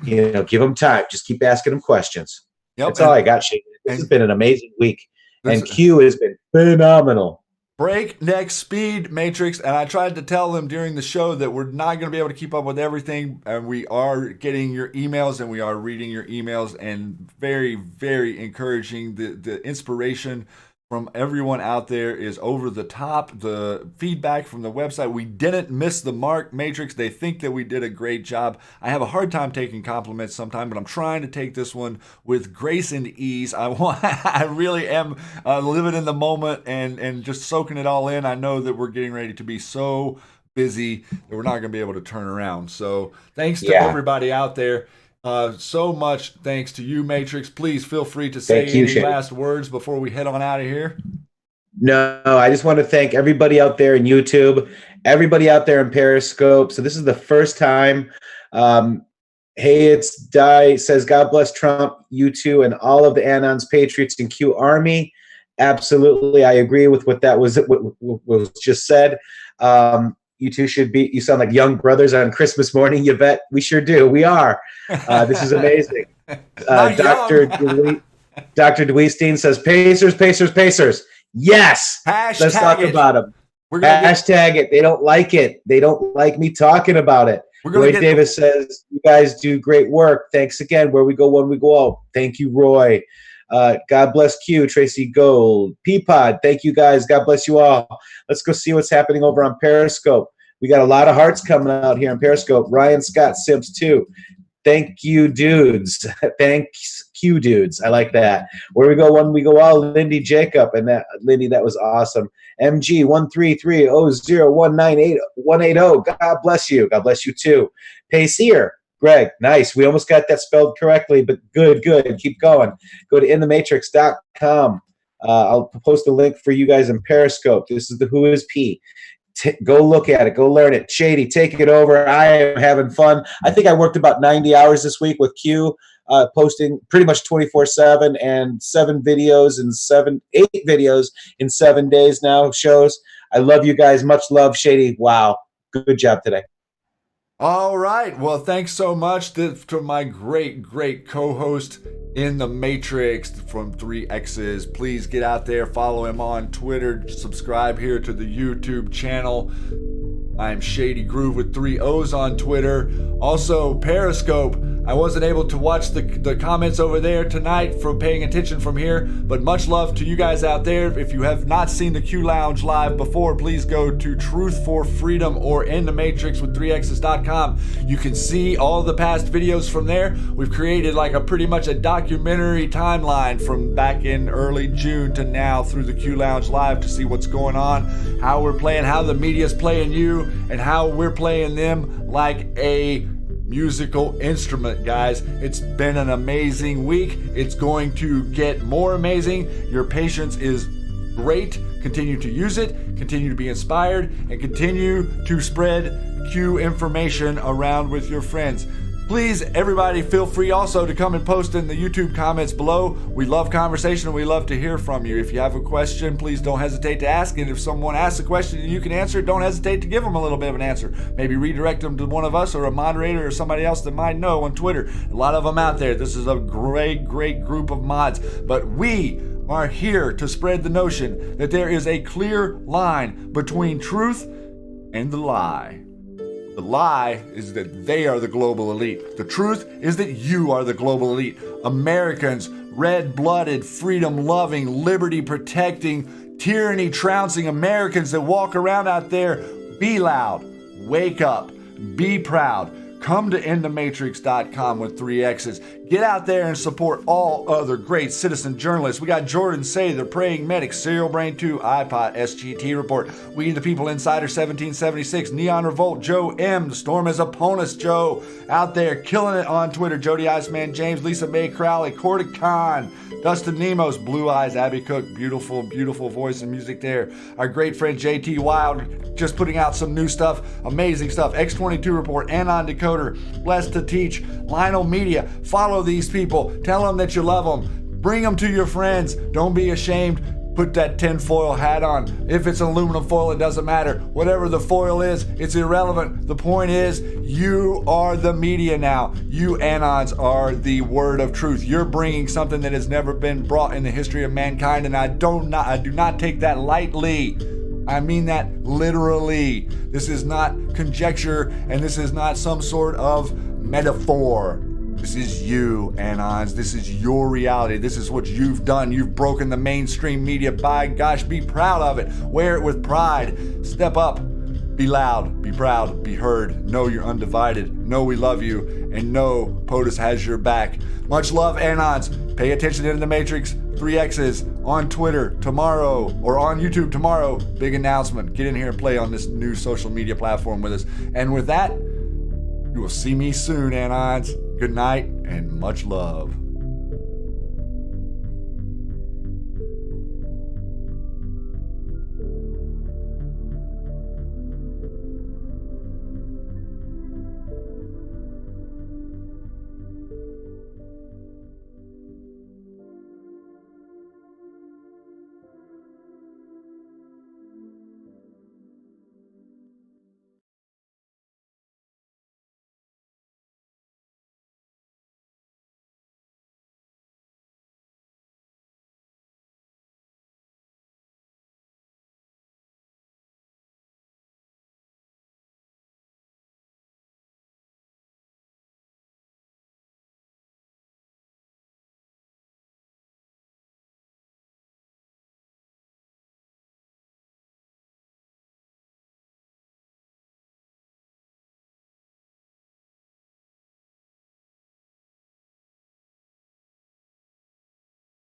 Give them time. Just keep asking them questions. Yep. That's all I got, Shane. This has been an amazing week. And Q has been phenomenal. Breakneck speed, Matrix, and I tried to tell them during the show that we're not going to be able to keep up with everything, and we are getting your emails, and we are reading your emails, and very, very encouraging the inspiration from everyone out there is over the top. The feedback from the website, we didn't miss the mark, Matrix. They think that we did a great job. I have a hard time taking compliments sometimes, but I'm trying to take this one with grace and ease. I really am living in the moment and just soaking it all in. I know that we're getting ready to be so busy that we're not going to be able to turn around. So thanks to everybody out there. So much thanks to you, Matrix. Please feel free to say any last words before we head on out of here. No, I just want to thank everybody out there in YouTube, everybody out there in Periscope. So this is the first time. Hey, it's Die says, God bless Trump, you too, and all of the Anons, Patriots, and QArmy. Absolutely, I agree with what was just said. You two you sound like young brothers on Christmas morning, Yvette. We sure do. We are. This is amazing. Dr. Dweestein says, Pacers. Yes. Let's talk about them. Hashtag it. They don't like it. They don't like me talking about it. Roy Davis says, you guys do great work. Thanks again. Where we go, when we go out. Thank you, Roy. God bless Q, Tracy Gold, Peapod. Thank you guys. God bless you all. Let's go see what's happening over on Periscope. We got a lot of hearts coming out here on Periscope. Ryan Scott Sims too. Thank you, dudes. Thanks, Q dudes. I like that. Where we go, when we go all, Lindy Jacob. And that Lindy, that was awesome. MG 13300198180. God bless you. God bless you too. Payseur. Greg, nice. We almost got that spelled correctly, but good. Keep going. Go to IntheMatrixxx.com. I'll post a link for you guys in Periscope. This is the Who Is P. Go look at it. Go learn it. Shady, take it over. I am having fun. I think I worked about 90 hours this week with Q, posting pretty much 24/7 and 8 videos in 7 days now, shows. I love you guys. Much love, Shady. Wow. Good job today. All right. Well, thanks so much to my great co-host IntheMatrixxx from 3X's. Please get out there, follow him on Twitter, subscribe here to the YouTube channel. I'm Shady Groove with 3 O's on Twitter. Also, Periscope. I wasn't able to watch the comments over there tonight from paying attention from here, but much love to you guys out there. If you have not seen the Q Lounge live before, please go to Truth for Freedom or IntheMatrixxx with 3x's.com. You can see all the past videos from there. We've created like pretty much a documentary timeline from back in early June to now through the Q Lounge live to see what's going on, how we're playing, how the media's playing you, and how we're playing them like a musical instrument, guys. It's been an amazing week. It's going to get more amazing. Your patience is great. Continue to use it, continue to be inspired, and continue to spread Q information around with your friends. Please, everybody, feel free also to come and post in the YouTube comments below. We love conversation and we love to hear from you. If you have a question, please don't hesitate to ask. And if someone asks a question and you can answer it, don't hesitate to give them a little bit of an answer. Maybe redirect them to one of us or a moderator or somebody else that might know on Twitter. A lot of them out there. This is a great group of mods. But we are here to spread the notion that there is a clear line between truth and the lie. The lie is that they are the global elite. The truth is that you are the global elite. Americans, red-blooded, freedom-loving, liberty-protecting, tyranny-trouncing Americans that walk around out there. Be loud. Wake up. Be proud. Come to IntheMatrixxx.com with 3 X's. Get out there and support all other great citizen journalists. We got Jordan Say, The Praying Medic, Serial Brain 2, iPod, SGT Report, We the People Insider 1776, Neon Revolt, Joe M, The Storm is Upon Us, Joe, out there killing it on Twitter, Jody Iceman James, Lisa Mae Crowley, Corticon, Dustin Nemos, Blue Eyes, Abby Cook, beautiful voice and music there. Our great friend JT Wild, just putting out some new stuff, amazing stuff. X22 Report, Anon Decoder, Blessed to Teach, Lionel Media. Follow these people. Tell them that you love them. Bring them to your friends. Don't be ashamed. Put that tinfoil hat on. If it's aluminum foil, it doesn't matter. Whatever the foil is, it's irrelevant. The point is, you are the media now. You Anons are the word of truth. You're bringing something that has never been brought in the history of mankind, and I do not take that lightly. I mean that literally. This is not conjecture, and this is not some sort of metaphor. This is you, Anons. This is your reality. This is what you've done. You've broken the mainstream media. By gosh, be proud of it. Wear it with pride. Step up. Be loud. Be proud. Be heard. Know you're undivided. Know we love you. And know POTUS has your back. Much love, Anons. Pay attention to IntheMatrixxx 3X's on Twitter tomorrow or on YouTube tomorrow. Big announcement. Get in here and play on this new social media platform with us. And with that, you will see me soon, Anons. Good night and much love.